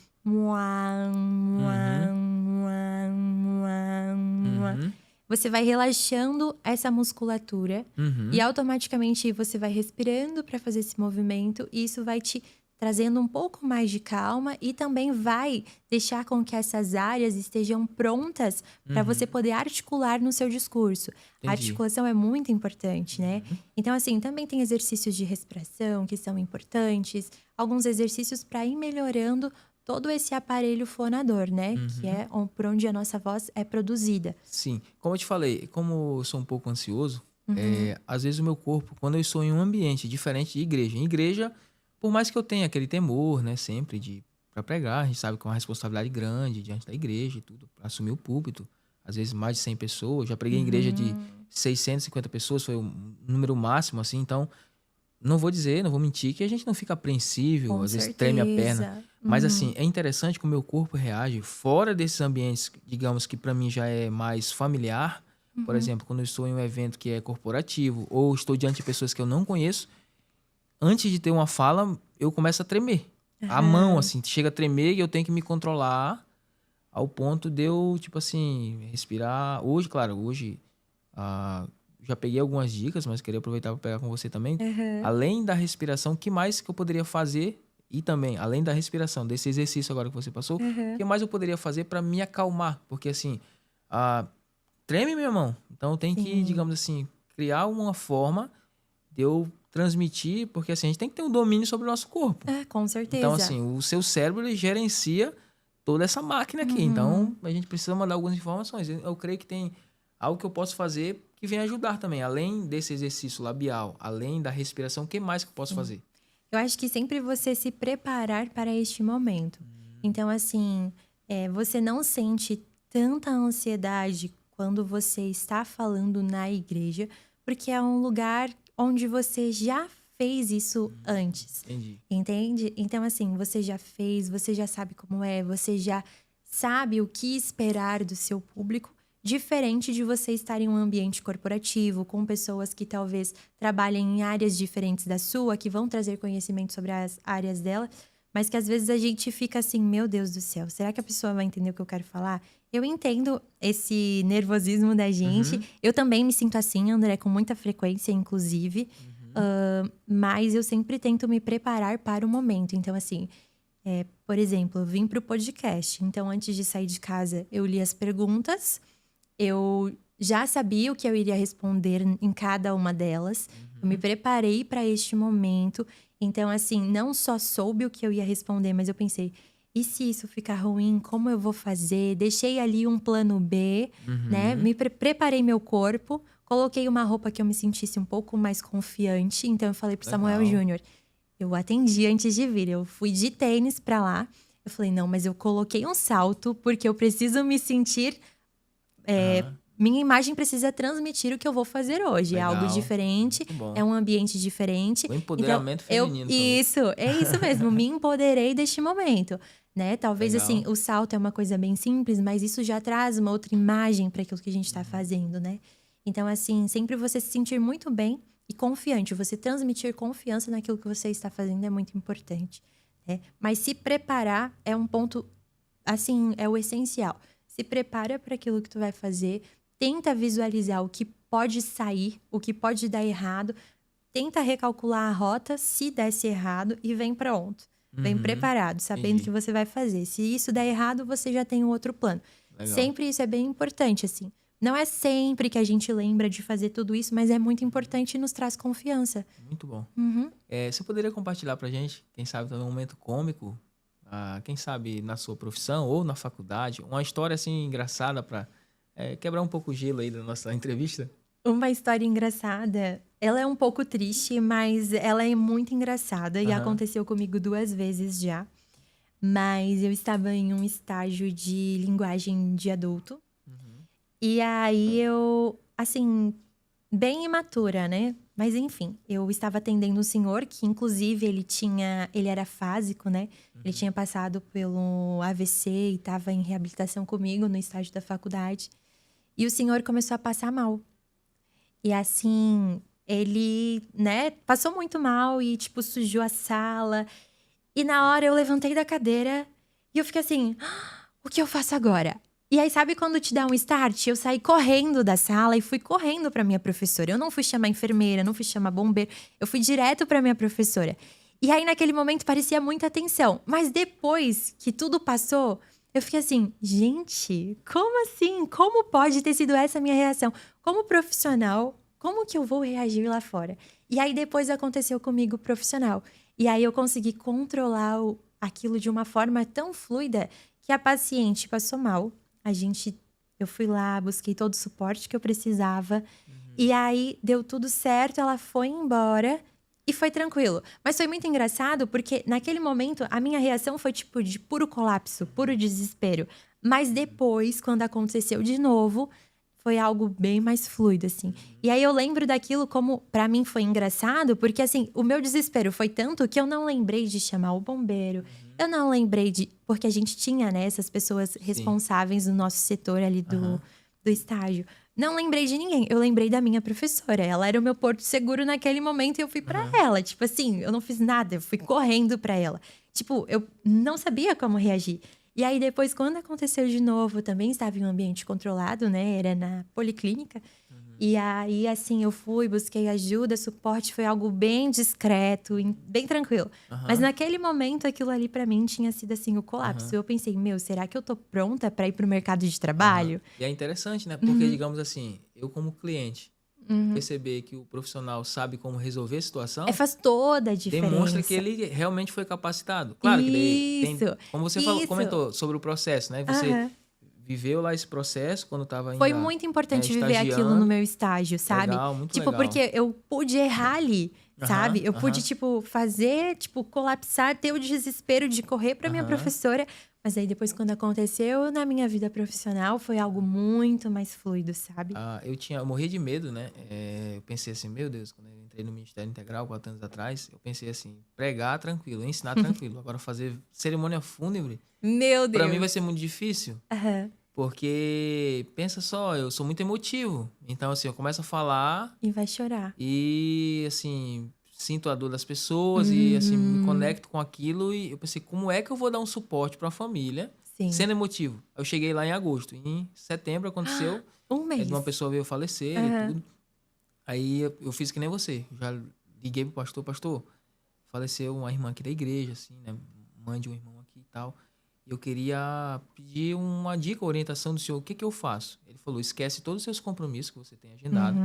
Você vai relaxando essa musculatura e automaticamente você vai respirando para fazer esse movimento e isso vai te trazendo um pouco mais de calma e também vai deixar com que essas áreas estejam prontas para você poder articular no seu discurso. A articulação é muito importante, né? Então, assim, também tem exercícios de respiração que são importantes, alguns exercícios para ir melhorando todo esse aparelho fonador, né? Que é por onde a nossa voz é produzida. Sim. Como eu te falei, como eu sou um pouco ansioso, às vezes o meu corpo, quando eu estou em um ambiente diferente de igreja, em igreja, por mais que eu tenha aquele temor, né, sempre para pregar, a gente sabe que é uma responsabilidade grande diante da igreja e tudo, para assumir o púlpito, às vezes mais de 100 pessoas, já preguei em igreja de 650 pessoas, foi o número máximo, assim, então, não vou mentir que a gente não fica apreensível, Com às vezes certeza. treme a perna, mas assim, é interessante como o meu corpo reage fora desses ambientes, digamos que para mim já é mais familiar, por exemplo, quando eu estou em um evento que é corporativo, ou estou diante de pessoas que eu não conheço, antes de ter uma fala, eu começo a tremer. A mão, assim, chega a tremer e eu tenho que me controlar ao ponto de eu, tipo assim, respirar. Hoje, claro, já peguei algumas dicas, mas queria aproveitar para pegar com você também. Além da respiração, o que mais que eu poderia fazer? E também, além da respiração, desse exercício agora que você passou, o que mais eu poderia fazer para me acalmar? Porque, assim, treme minha mão. Então, eu tenho que, digamos assim, criar uma forma de eu transmitir, porque assim, a gente tem que ter um domínio sobre o nosso corpo. Com certeza. Então, assim, o seu cérebro, ele gerencia toda essa máquina aqui. Então, a gente precisa mandar algumas informações. Eu creio que tem algo que eu posso fazer que vem ajudar também. Além desse exercício labial, além da respiração, o que mais que eu posso fazer? Eu acho que sempre você se preparar para este momento. Então, assim, você não sente tanta ansiedade quando você está falando na igreja, porque é um lugar onde você já fez isso antes. Entendi. Entende? Então, assim, você já fez, você já sabe como é, você já sabe o que esperar do seu público, diferente de você estar em um ambiente corporativo, com pessoas que talvez trabalhem em áreas diferentes da sua, que vão trazer conhecimento sobre as áreas dela, mas que às vezes a gente fica assim, meu Deus do céu, será que a pessoa vai entender o que eu quero falar? Eu entendo esse nervosismo da gente. Uhum. Eu também me sinto assim, André, com muita frequência, inclusive. Mas eu sempre tento me preparar para o momento. Então, assim, por exemplo, eu vim para o podcast. Então, antes de sair de casa, eu li as perguntas. Eu já sabia o que eu iria responder em cada uma delas. Eu me preparei para este momento. Então, assim, não só soube o que eu ia responder, mas eu pensei, e se isso ficar ruim, como eu vou fazer? Deixei ali um plano B, né? Me preparei meu corpo, coloquei uma roupa que eu me sentisse um pouco mais confiante. Então, eu falei pro Samuel Legal. Júnior, eu atendi antes de vir. Eu fui de tênis pra lá. Eu falei, não, mas eu coloquei um salto porque eu preciso me sentir... Minha imagem precisa transmitir o que eu vou fazer hoje. É algo Legal. diferente, Muito bom. é um ambiente diferente. O empoderamento então, feminino. é isso mesmo. Me empoderei deste momento, né? Talvez, Legal. assim, o salto é uma coisa bem simples, mas isso já traz uma outra imagem para aquilo que a gente está fazendo, né? Então, assim, sempre você se sentir muito bem e confiante. Você transmitir confiança naquilo que você está fazendo é muito importante, né? Mas se preparar é um ponto, assim, é o essencial. Se prepara para aquilo que tu vai fazer. Tenta visualizar o que pode sair, o que pode dar errado. Tenta recalcular a rota, se desse errado, e vem pronto. Vem preparado, sabendo Entendi. que você vai fazer. Se isso der errado, você já tem um outro plano. Legal. Sempre isso é bem importante, assim. Não é sempre que a gente lembra de fazer tudo isso, mas é muito importante e nos traz confiança. Muito bom. Uhum. Você poderia compartilhar pra gente, quem sabe também um momento cômico, quem sabe na sua profissão ou na faculdade, uma história assim engraçada pra quebrar um pouco o gelo aí da nossa entrevista? Uma história engraçada. Ela é um pouco triste, mas ela é muito engraçada. E Aham. aconteceu comigo 2 vezes já. Mas eu estava em um estágio de linguagem de adulto. E aí eu, assim, bem imatura, né? Mas enfim, eu estava atendendo um senhor que, inclusive, ele era fásico, né? Ele tinha passado pelo AVC e estava em reabilitação comigo no estágio da faculdade. E o senhor começou a passar mal. E assim, ele, né, passou muito mal e, tipo, sujou a sala. E na hora eu levantei da cadeira e eu fiquei assim, o que eu faço agora? E aí, sabe quando te dá um start? Eu saí correndo da sala e fui correndo pra minha professora. Eu não fui chamar enfermeira, não fui chamar bombeiro. Eu fui direto pra minha professora. E aí, naquele momento, parecia muita tensão. Mas depois que tudo passou, eu fiquei assim, gente, como assim? Como pode ter sido essa a minha reação? Como profissional, como que eu vou reagir lá fora? E aí, depois aconteceu comigo profissional. E aí, eu consegui controlar aquilo de uma forma tão fluida que a paciente passou mal. Eu fui lá, busquei todo o suporte que eu precisava. E aí, deu tudo certo, ela foi embora e foi tranquilo. Mas foi muito engraçado porque, naquele momento, a minha reação foi tipo de puro colapso, puro desespero. Mas depois, quando aconteceu de novo, foi algo bem mais fluido, assim. E aí, eu lembro daquilo como, pra mim, foi engraçado. Porque, assim, o meu desespero foi tanto que eu não lembrei de chamar o bombeiro. Eu não lembrei de... Porque a gente tinha, né, essas pessoas responsáveis no nosso setor ali do estágio. Não lembrei de ninguém. Eu lembrei da minha professora. Ela era o meu porto seguro naquele momento e eu fui pra ela. Tipo assim, eu não fiz nada. Eu fui correndo pra ela. Tipo, eu não sabia como reagir. E aí, depois, quando aconteceu de novo, eu também estava em um ambiente controlado, né? Era na policlínica. E aí, assim, eu fui, busquei ajuda, suporte. Foi algo bem discreto, bem tranquilo. Mas naquele momento, aquilo ali pra mim tinha sido, assim, o colapso. Eu pensei, meu, será que eu tô pronta pra ir pro mercado de trabalho? E é interessante, né? Porque, digamos assim, eu como cliente, perceber que o profissional sabe como resolver a situação, Faz toda a diferença. demonstra que ele realmente foi capacitado. Claro que daí tem, Isso, como você isso. comentou sobre o processo, né? Você viveu lá esse processo quando estava ainda Foi muito importante viver aquilo estagiando. no meu estágio, sabe? Legal, muito tipo, legal. porque eu pude errar ali, sabe? Eu pude, aham. tipo, fazer, tipo, colapsar, ter o desespero de correr pra minha professora. Mas aí, depois, quando aconteceu na minha vida profissional, foi algo muito mais fluido, sabe? Eu morri de medo, né? Eu pensei assim, meu Deus, quando eu entrei no Ministério Integral 4 anos atrás, eu pensei assim, pregar tranquilo, ensinar tranquilo. Agora fazer cerimônia fúnebre, Meu Deus! pra mim vai ser muito difícil. Aham. Porque, pensa só, eu sou muito emotivo. Então, assim, eu começo a falar E vai chorar. e, assim, sinto a dor das pessoas e, assim, me conecto com aquilo. E eu pensei, como é que eu vou dar um suporte pra família Sim. Sendo emotivo. Eu cheguei lá em agosto. Em setembro aconteceu. Um mês. Uma pessoa veio falecer e tudo. Aí eu fiz que nem você. Já liguei pro pastor. Pastor, faleceu uma irmã aqui da igreja, assim, né? Mãe de um irmão aqui e tal. Eu queria pedir uma dica, orientação do senhor. O que que eu faço? Ele falou, esquece todos os seus compromissos que você tem agendado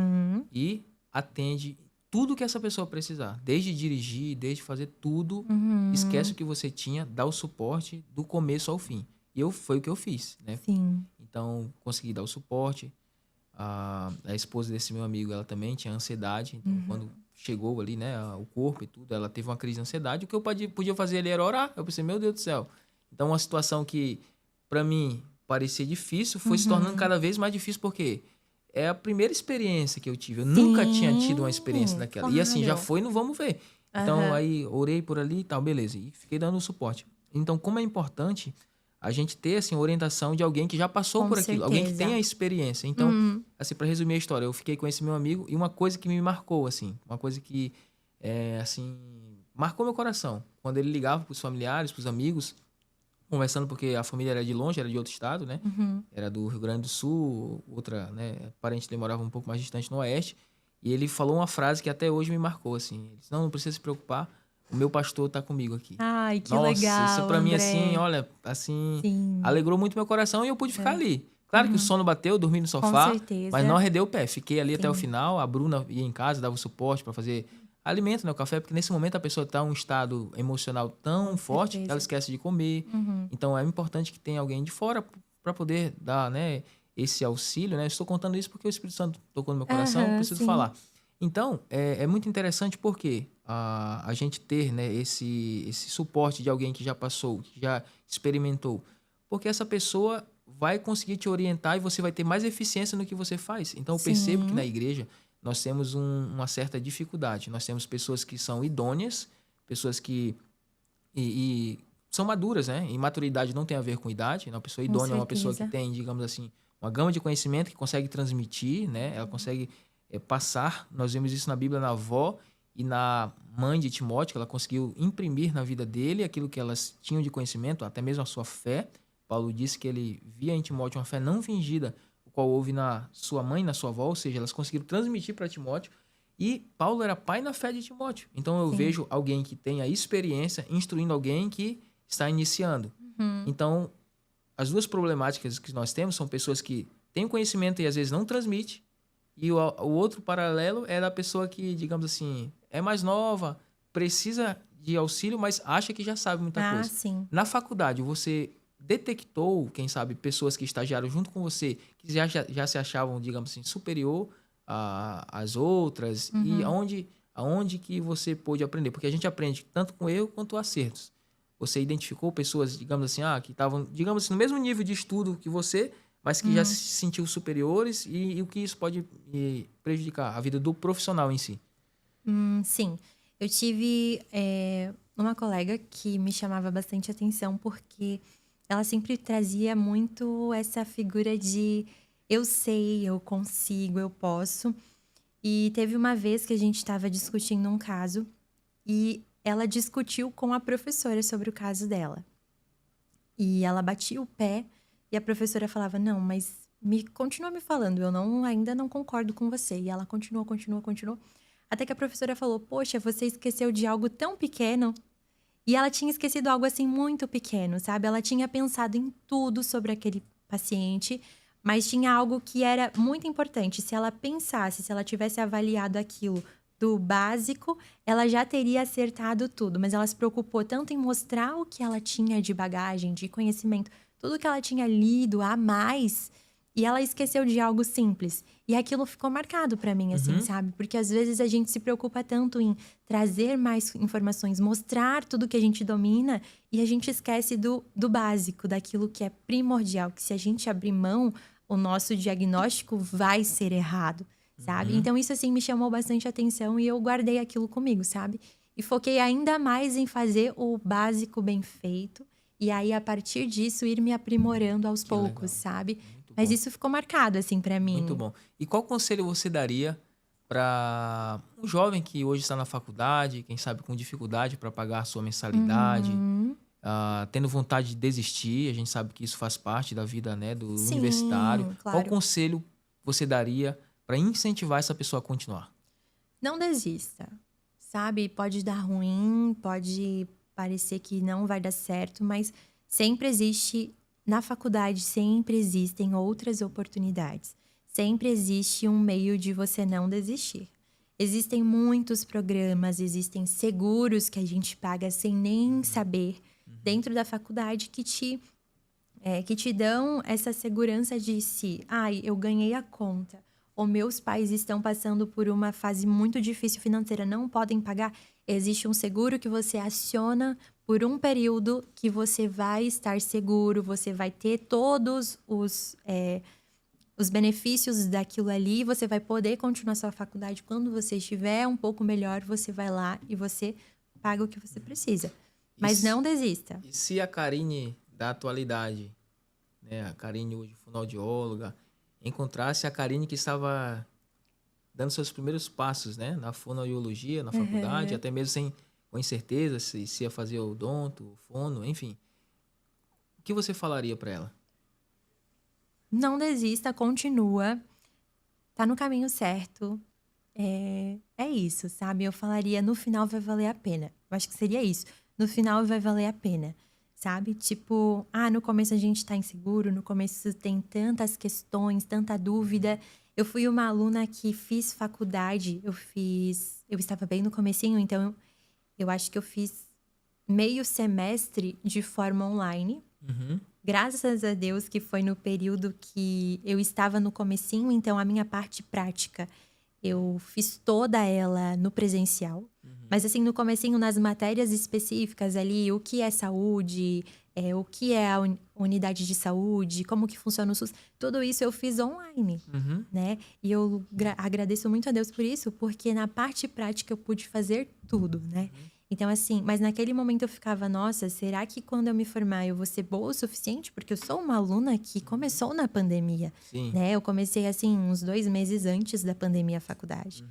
e atende tudo que essa pessoa precisar. Desde dirigir, desde fazer tudo. Esquece o que você tinha, dá o suporte do começo ao fim. E foi o que eu fiz, né? Sim. Então, consegui dar o suporte. A esposa desse meu amigo, ela também tinha ansiedade. Então, quando chegou ali, né, o corpo e tudo, ela teve uma crise de ansiedade. O que eu podia fazer ali era orar. Eu pensei, meu Deus do céu. Então, uma situação que, para mim, parecia difícil, foi se tornando cada vez mais difícil, porque é a primeira experiência que eu tive. Eu nunca tinha tido uma experiência daquela. E assim, já foi, não vamos ver. Então, aí, orei por ali e tal, beleza. E fiquei dando suporte. Então, como é importante a gente ter, assim, orientação de alguém que já passou por aquilo. Alguém que tenha experiência. Então, assim, para resumir a história, eu fiquei com esse meu amigo e uma coisa que me marcou, assim, uma coisa que, assim, marcou meu coração. Quando ele ligava pros familiares, pros amigos, conversando, porque a família era de longe, era de outro estado, né? Era do Rio Grande do Sul, outra, né? Parente dele morava um pouco mais distante no Oeste. E ele falou uma frase que até hoje me marcou, assim. Ele disse, não precisa se preocupar, o meu pastor tá comigo aqui. Ai, que Nossa, legal, isso pra mim, André. assim, olha, assim, Sim. alegrou muito meu coração e eu pude ficar ali. Claro que o sono bateu, dormi no sofá, certeza. mas não arredei o pé. Fiquei ali até o final, a Bruna ia em casa, dava o suporte pra fazer alimento, né, o café, porque nesse momento a pessoa tá em um estado emocional tão forte que ela esquece de comer. Então, é importante que tenha alguém de fora para poder dar, né, esse auxílio, né? Estou contando isso porque o Espírito Santo tocou no meu coração, preciso falar. Então, é muito interessante porque a gente ter, né, esse suporte de alguém que já passou, que já experimentou, porque essa pessoa vai conseguir te orientar e você vai ter mais eficiência no que você faz. Então, eu percebo que na igreja nós temos uma certa dificuldade. Nós temos pessoas que são idôneas, pessoas que e são maduras, né? E maturidade não tem a ver com idade. Uma pessoa idônea é uma pessoa que tem, digamos assim, uma gama de conhecimento que consegue transmitir, né? Ela consegue passar. Nós vemos isso na Bíblia, na avó e na mãe de Timóteo, que ela conseguiu imprimir na vida dele aquilo que elas tinham de conhecimento, até mesmo a sua fé. Paulo disse que ele via em Timóteo uma fé não fingida, o qual houve na sua mãe e na sua avó, ou seja, elas conseguiram transmitir para Timóteo. E Paulo era pai na fé de Timóteo. Então, eu vejo alguém que tem a experiência instruindo alguém que está iniciando. Então, as duas problemáticas que nós temos são pessoas que têm conhecimento e às vezes não transmite. E o outro paralelo é da pessoa que, digamos assim, é mais nova, precisa de auxílio, mas acha que já sabe muita coisa. Sim. Na faculdade, você detectou, quem sabe, pessoas que estagiaram junto com você, que já se achavam, digamos assim, superior às outras, e aonde que você pôde aprender? Porque a gente aprende tanto com erro quanto acertos. Você identificou pessoas, digamos assim, que estavam, digamos assim, no mesmo nível de estudo que você, mas que já se sentiu superiores, e o que isso pode prejudicar a vida do profissional em si? Sim. Eu tive uma colega que me chamava bastante atenção porque ela sempre trazia muito essa figura de eu sei, eu consigo, eu posso. E teve uma vez que a gente estava discutindo um caso e ela discutiu com a professora sobre o caso dela. E ela batia o pé e a professora falava, não, mas continua me falando, eu ainda não concordo com você. E ela continuou. Até que a professora falou, poxa, você esqueceu de algo tão pequeno. E ela tinha esquecido algo assim muito pequeno, sabe? Ela tinha pensado em tudo sobre aquele paciente, mas tinha algo que era muito importante. Se ela pensasse, se ela tivesse avaliado aquilo do básico, ela já teria acertado tudo. Mas ela se preocupou tanto em mostrar o que ela tinha de bagagem, de conhecimento, tudo que ela tinha lido a mais, e ela esqueceu de algo simples. E aquilo ficou marcado pra mim, assim, sabe? Porque às vezes a gente se preocupa tanto em trazer mais informações, mostrar tudo que a gente domina, e a gente esquece do básico, daquilo que é primordial, que se a gente abrir mão, o nosso diagnóstico vai ser errado, sabe? Então isso, assim, me chamou bastante atenção e eu guardei aquilo comigo, sabe? E foquei ainda mais em fazer o básico bem feito. E aí, a partir disso, ir me aprimorando aos poucos, sabe? Mas isso ficou marcado, assim, pra mim. Muito bom. E qual conselho você daria para um jovem que hoje está na faculdade, quem sabe com dificuldade para pagar a sua mensalidade? tendo vontade de desistir. A gente sabe que isso faz parte da vida, né, do Sim, universitário. claro. Qual conselho você daria para incentivar essa pessoa a continuar? Não desista, sabe? Pode dar ruim, pode parecer que não vai dar certo, mas sempre existe, na faculdade, sempre existem outras oportunidades. Sempre existe um meio de você não desistir. Existem muitos programas, existem seguros que a gente paga sem nem saber dentro da faculdade que te dão essa segurança de se, eu ganhei a conta, ou meus pais estão passando por uma fase muito difícil financeira, não podem pagar. Existe um seguro que você aciona por um período que você vai estar seguro, você vai ter todos os benefícios daquilo ali, você vai poder continuar sua faculdade. Quando você estiver um pouco melhor, você vai lá e você paga o que você precisa. Mas não desista. E se a Karine da atualidade, né, a Karine hoje fonoaudióloga, encontrasse a Karine que estava dando seus primeiros passos, né, na fonoaudiologia, na faculdade, até mesmo com incerteza se ia fazer o odonto, o fono, enfim. O que você falaria para ela? Não desista, continua. Tá no caminho certo. É isso, sabe? Eu falaria, no final vai valer a pena. Eu acho que seria isso. No final vai valer a pena, sabe? Tipo, no começo a gente tá inseguro, no começo tem tantas questões, tanta dúvida. Eu fui uma aluna que fiz faculdade, eu estava bem no comecinho, então eu acho que eu fiz meio semestre de forma online. Graças a Deus que foi no período que eu estava no comecinho, então a minha parte prática eu fiz toda ela no presencial. Mas assim, no comecinho, nas matérias específicas ali, o que é saúde, o que é a unidade de saúde, como que funciona o SUS, tudo isso eu fiz online, né? E eu agradeço muito a Deus por isso, porque na parte prática eu pude fazer tudo, né? Então, assim, mas naquele momento eu ficava, nossa, será que quando eu me formar eu vou ser boa o suficiente? Porque eu sou uma aluna que começou na pandemia, né? Eu comecei, assim, uns 2 meses antes da pandemia a faculdade.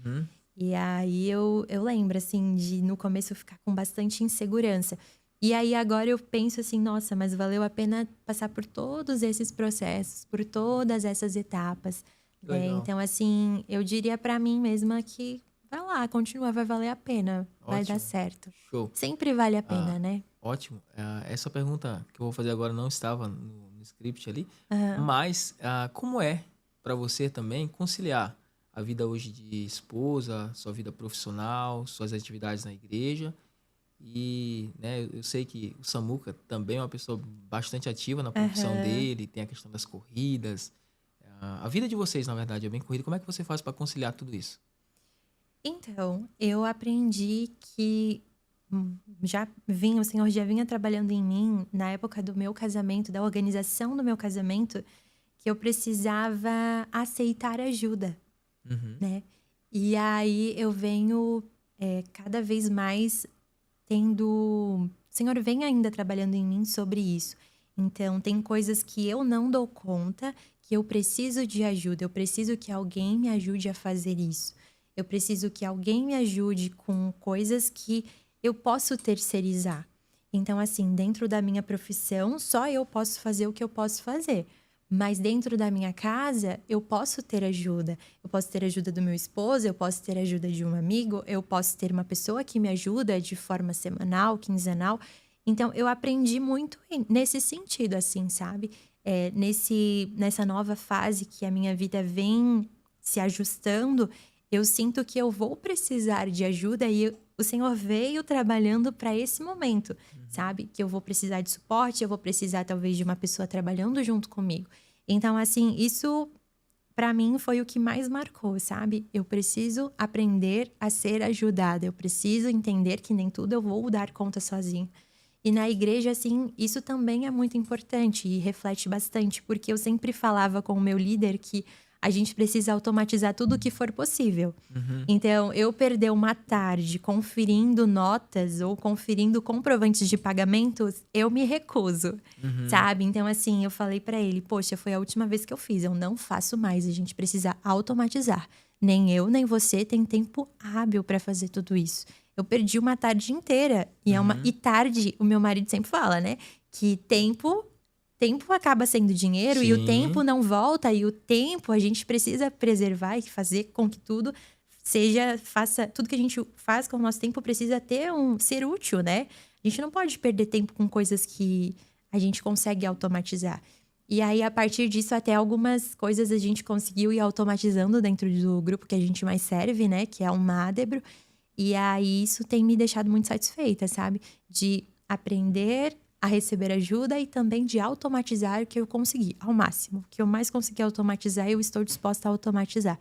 E aí eu lembro, assim, de no começo eu ficar com bastante insegurança. E aí agora eu penso assim, nossa, mas valeu a pena passar por todos esses processos, por todas essas etapas. Né? Então, assim, eu diria pra mim mesma que vai lá, continua, vai valer a pena, vai dar certo. Show. Sempre vale a pena, né? Ótimo. Essa pergunta que eu vou fazer agora não estava no script ali, mas como é para você também conciliar a vida hoje de esposa, sua vida profissional, suas atividades na igreja? E, né, eu sei que o Samuca também é uma pessoa bastante ativa na profissão dele, tem a questão das corridas. A vida de vocês, na verdade, é bem corrida. Como é que você faz para conciliar tudo isso? Então, eu aprendi que o Senhor já vinha trabalhando em mim na época do meu casamento, da organização do meu casamento, que eu precisava aceitar ajuda, né? E aí eu venho cada vez mais o Senhor vem ainda trabalhando em mim sobre isso. Então, tem coisas que eu não dou conta, que eu preciso de ajuda, eu preciso que alguém me ajude a fazer isso. Eu preciso que alguém me ajude com coisas que eu posso terceirizar. Então, assim, dentro da minha profissão, só eu posso fazer o que eu posso fazer. Mas dentro da minha casa, eu posso ter ajuda. Eu posso ter ajuda do meu esposo, eu posso ter ajuda de um amigo, eu posso ter uma pessoa que me ajuda de forma semanal, quinzenal. Então, eu aprendi muito nesse sentido, assim, sabe? Nessa nova fase que a minha vida vem se ajustando, eu sinto que eu vou precisar de ajuda e o Senhor veio trabalhando para esse momento, sabe? Que eu vou precisar de suporte, eu vou precisar talvez de uma pessoa trabalhando junto comigo. Então, assim, isso para mim foi o que mais marcou, sabe? Eu preciso aprender a ser ajudada, eu preciso entender que nem tudo eu vou dar conta sozinha. E na igreja, assim, isso também é muito importante e reflete bastante, porque eu sempre falava com o meu líder que a gente precisa automatizar tudo o que for possível. Então, eu perder uma tarde conferindo notas ou conferindo comprovantes de pagamentos, eu me recuso, sabe? Então, assim, eu falei pra ele, poxa, foi a última vez que eu fiz, eu não faço mais, a gente precisa automatizar. Nem eu, nem você tem tempo hábil pra fazer tudo isso. Eu perdi uma tarde inteira. E tarde, o meu marido sempre fala, né? Que tempo acaba sendo dinheiro. Sim. E o tempo não volta. E o tempo a gente precisa preservar e fazer com que tudo tudo que a gente faz com o nosso tempo precisa ser útil, né? A gente não pode perder tempo com coisas que a gente consegue automatizar. E aí, a partir disso, até algumas coisas a gente conseguiu ir automatizando dentro do grupo que a gente mais serve, né? Que é o Mádebro. E aí, isso tem me deixado muito satisfeita, sabe? De aprender a receber ajuda e também de automatizar o que eu consegui, ao máximo. O que eu mais consegui automatizar, eu estou disposta a automatizar.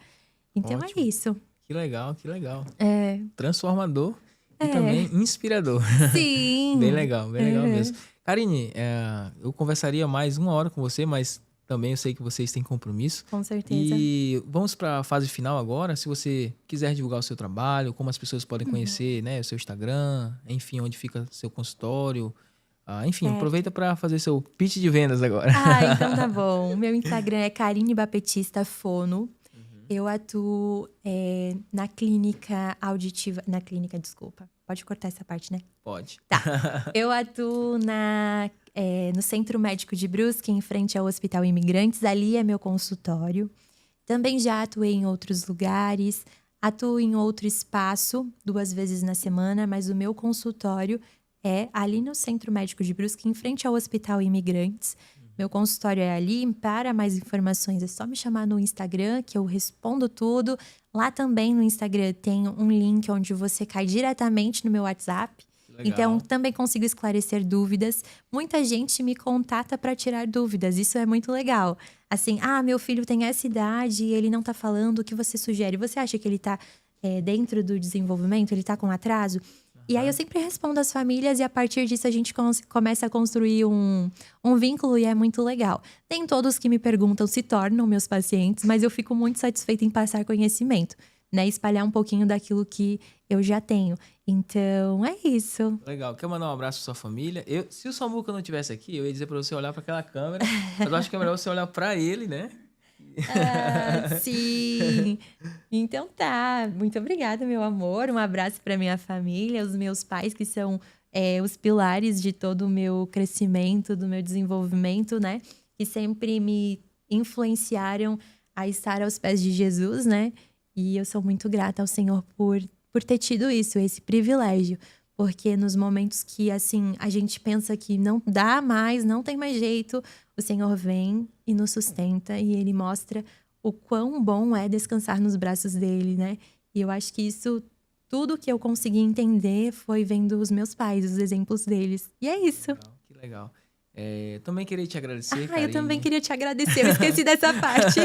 Então, Ótimo. é isso. Que legal, que legal. É. Transformador e também inspirador. Sim. Bem legal mesmo. Karine, eu conversaria mais 1 hora com você, mas também eu sei que vocês têm compromisso. Com certeza. E vamos para a fase final agora. Se você quiser divulgar o seu trabalho, como as pessoas podem conhecer, né, o seu Instagram, enfim, onde fica seu consultório. Enfim, Certo. aproveita para fazer seu pitch de vendas agora. Então tá bom. O meu Instagram é Karine Baptista Fono. Eu atuo na clínica auditiva... desculpa. Pode cortar essa parte, né? Pode. Tá. Eu atuo no Centro Médico de Brusque, em frente ao Hospital Imigrantes. Ali é meu consultório. Também já atuei em outros lugares. Atuo em outro espaço, 2 vezes na semana. Mas o meu consultório é ali no Centro Médico de Brusque, em frente ao Hospital Imigrantes. Meu consultório é ali. Para mais informações, é só me chamar no Instagram, que eu respondo tudo. Lá também no Instagram tem um link onde você cai diretamente no meu WhatsApp. Legal. Então, também consigo esclarecer dúvidas. Muita gente me contata para tirar dúvidas. Isso é muito legal. Assim, meu filho tem essa idade e ele não tá falando, o que você sugere? Você acha que ele tá dentro do desenvolvimento? Ele tá com atraso? E aí eu sempre respondo às famílias e a partir disso a gente começa a construir um vínculo e é muito legal. Nem todos que me perguntam se tornam meus pacientes, mas eu fico muito satisfeita em passar conhecimento, né? Espalhar um pouquinho daquilo que eu já tenho. Então, é isso. Legal. Quer mandar um abraço pra sua família? Se o Samuca não estivesse aqui, eu ia dizer pra você olhar pra aquela câmera, mas eu acho que é melhor você olhar pra ele, né? Sim. Então tá. Muito obrigada, meu amor. Um abraço para minha família, os meus pais, que são os pilares de todo o meu crescimento, do meu desenvolvimento, né? Que sempre me influenciaram a estar aos pés de Jesus, né? E eu sou muito grata ao Senhor por ter tido isso, esse privilégio. Porque nos momentos que, assim, a gente pensa que não dá mais, não tem mais jeito, o Senhor vem e nos sustenta e Ele mostra o quão bom é descansar nos braços dele, né? E eu acho que isso, tudo que eu consegui entender foi vendo os meus pais, os exemplos deles. E é isso. Que legal. Também queria te agradecer, Eu Karine. também queria te agradecer, eu esqueci dessa parte.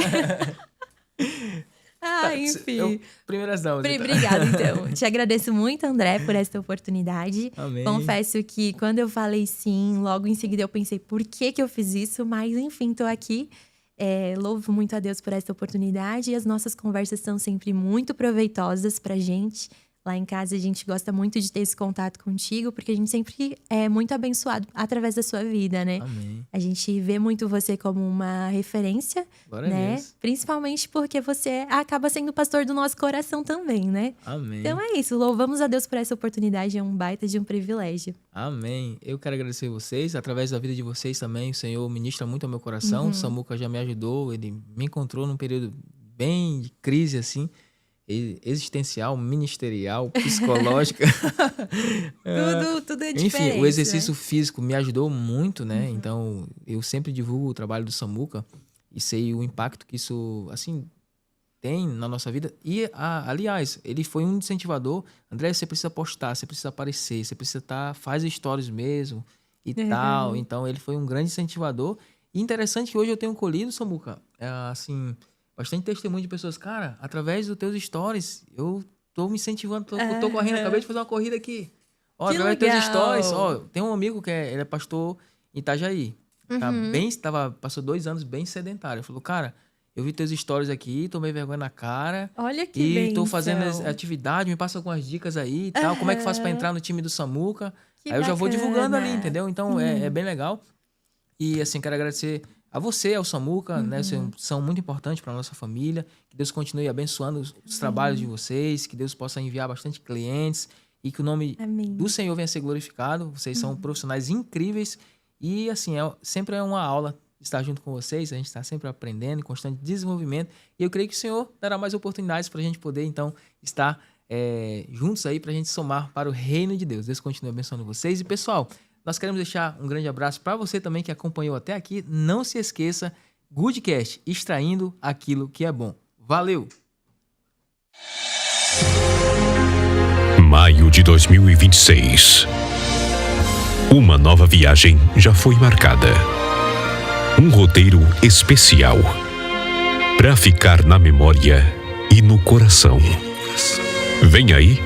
Enfim. Primeiras damas. Então. Obrigada, então. Te agradeço muito, André, por esta oportunidade. Amém. Confesso que quando eu falei sim, logo em seguida eu pensei, por que eu fiz isso? Mas, enfim, tô aqui. Louvo muito a Deus por esta oportunidade. E as nossas conversas são sempre muito proveitosas pra gente. Lá em casa, a gente gosta muito de ter esse contato contigo, porque a gente sempre é muito abençoado através da sua vida, né? Amém. A gente vê muito você como uma referência, Glória né? a Deus. Principalmente porque você acaba sendo pastor do nosso coração também, né? Amém. Então é isso. Louvamos a Deus por essa oportunidade. É um baita de um privilégio. Amém. Eu quero agradecer vocês. Através da vida de vocês também, o Senhor ministra muito ao meu coração. O Samuca já me ajudou. Ele me encontrou num período bem de crise, assim. Existencial, ministerial, psicológica. Tudo é diferente. Enfim, o exercício físico me ajudou muito, né? Então, eu sempre divulgo o trabalho do Samuca e sei o impacto que isso, assim, tem na nossa vida. E, aliás, ele foi um incentivador. André, você precisa postar, você precisa aparecer, você precisa faz stories mesmo e tal. Então, ele foi um grande incentivador. E interessante que hoje eu tenho colhido, Samuca, assim... bastante testemunho de pessoas. Cara, através dos teus stories, eu tô me incentivando, tô correndo, acabei de fazer uma corrida aqui. Através dos teus stories, tem um amigo que ele é pastor em Itajaí. Passou 2 anos bem sedentário. Falou, cara, eu vi teus stories aqui, tomei vergonha na cara. Olha que E tô bênção. fazendo atividade, me passa algumas dicas aí e tal. Como é que faço pra entrar no time do Samuca? Que aí eu já vou bacana. divulgando ali, entendeu? Então, é bem legal. E, assim, quero agradecer a você, ao Samuca, né? Vocês são muito importantes para nossa família. Que Deus continue abençoando os trabalhos de vocês, que Deus possa enviar bastante clientes e que o nome Amém. do Senhor venha a ser glorificado. Vocês são profissionais incríveis e, assim, sempre é uma aula estar junto com vocês. A gente está sempre aprendendo, em constante desenvolvimento. E eu creio que o Senhor dará mais oportunidades para a gente poder, então, estar juntos aí, para a gente somar para o reino de Deus. Deus continue abençoando vocês. E, pessoal, nós queremos deixar um grande abraço para você também que acompanhou até aqui. Não se esqueça, Goodcast, extraindo aquilo que é bom. Valeu! Maio de 2026. Uma nova viagem já foi marcada. Um roteiro especial para ficar na memória e no coração. Vem aí.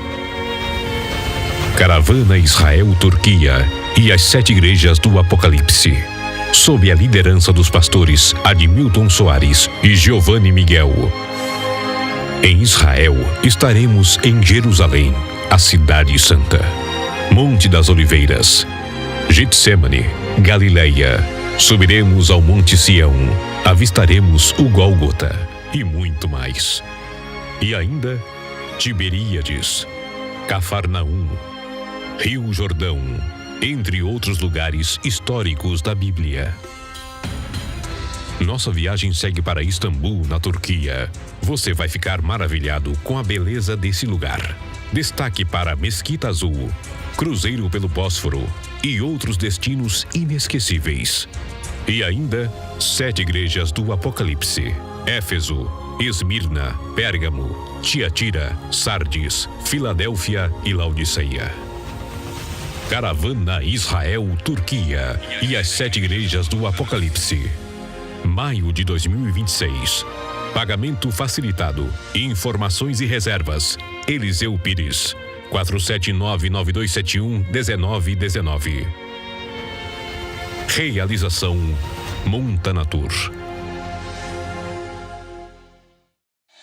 Caravana Israel-Turquia e as 7 igrejas do Apocalipse, sob a liderança dos pastores Admilton Soares e Giovanni Miguel. Em Israel, estaremos em Jerusalém, a Cidade Santa, Monte das Oliveiras, Getsêmani, Galileia. Subiremos ao Monte Sião, avistaremos o Gólgota e muito mais. E ainda Tiberíades, Cafarnaum, Rio Jordão, entre outros lugares históricos da Bíblia. Nossa viagem segue para Istambul, na Turquia. Você vai ficar maravilhado com a beleza desse lugar. Destaque para Mesquita Azul, Cruzeiro pelo Bósforo e outros destinos inesquecíveis. E ainda 7 igrejas do Apocalipse: Éfeso, Esmirna, Pérgamo, Tiatira, Sardes, Filadélfia e Laodiceia. Caravana Israel-Turquia e as 7 igrejas do Apocalipse. Maio de 2026. Pagamento facilitado. Informações e reservas: Eliseu Pires, 479-9271-1919. Realização Montana Tour.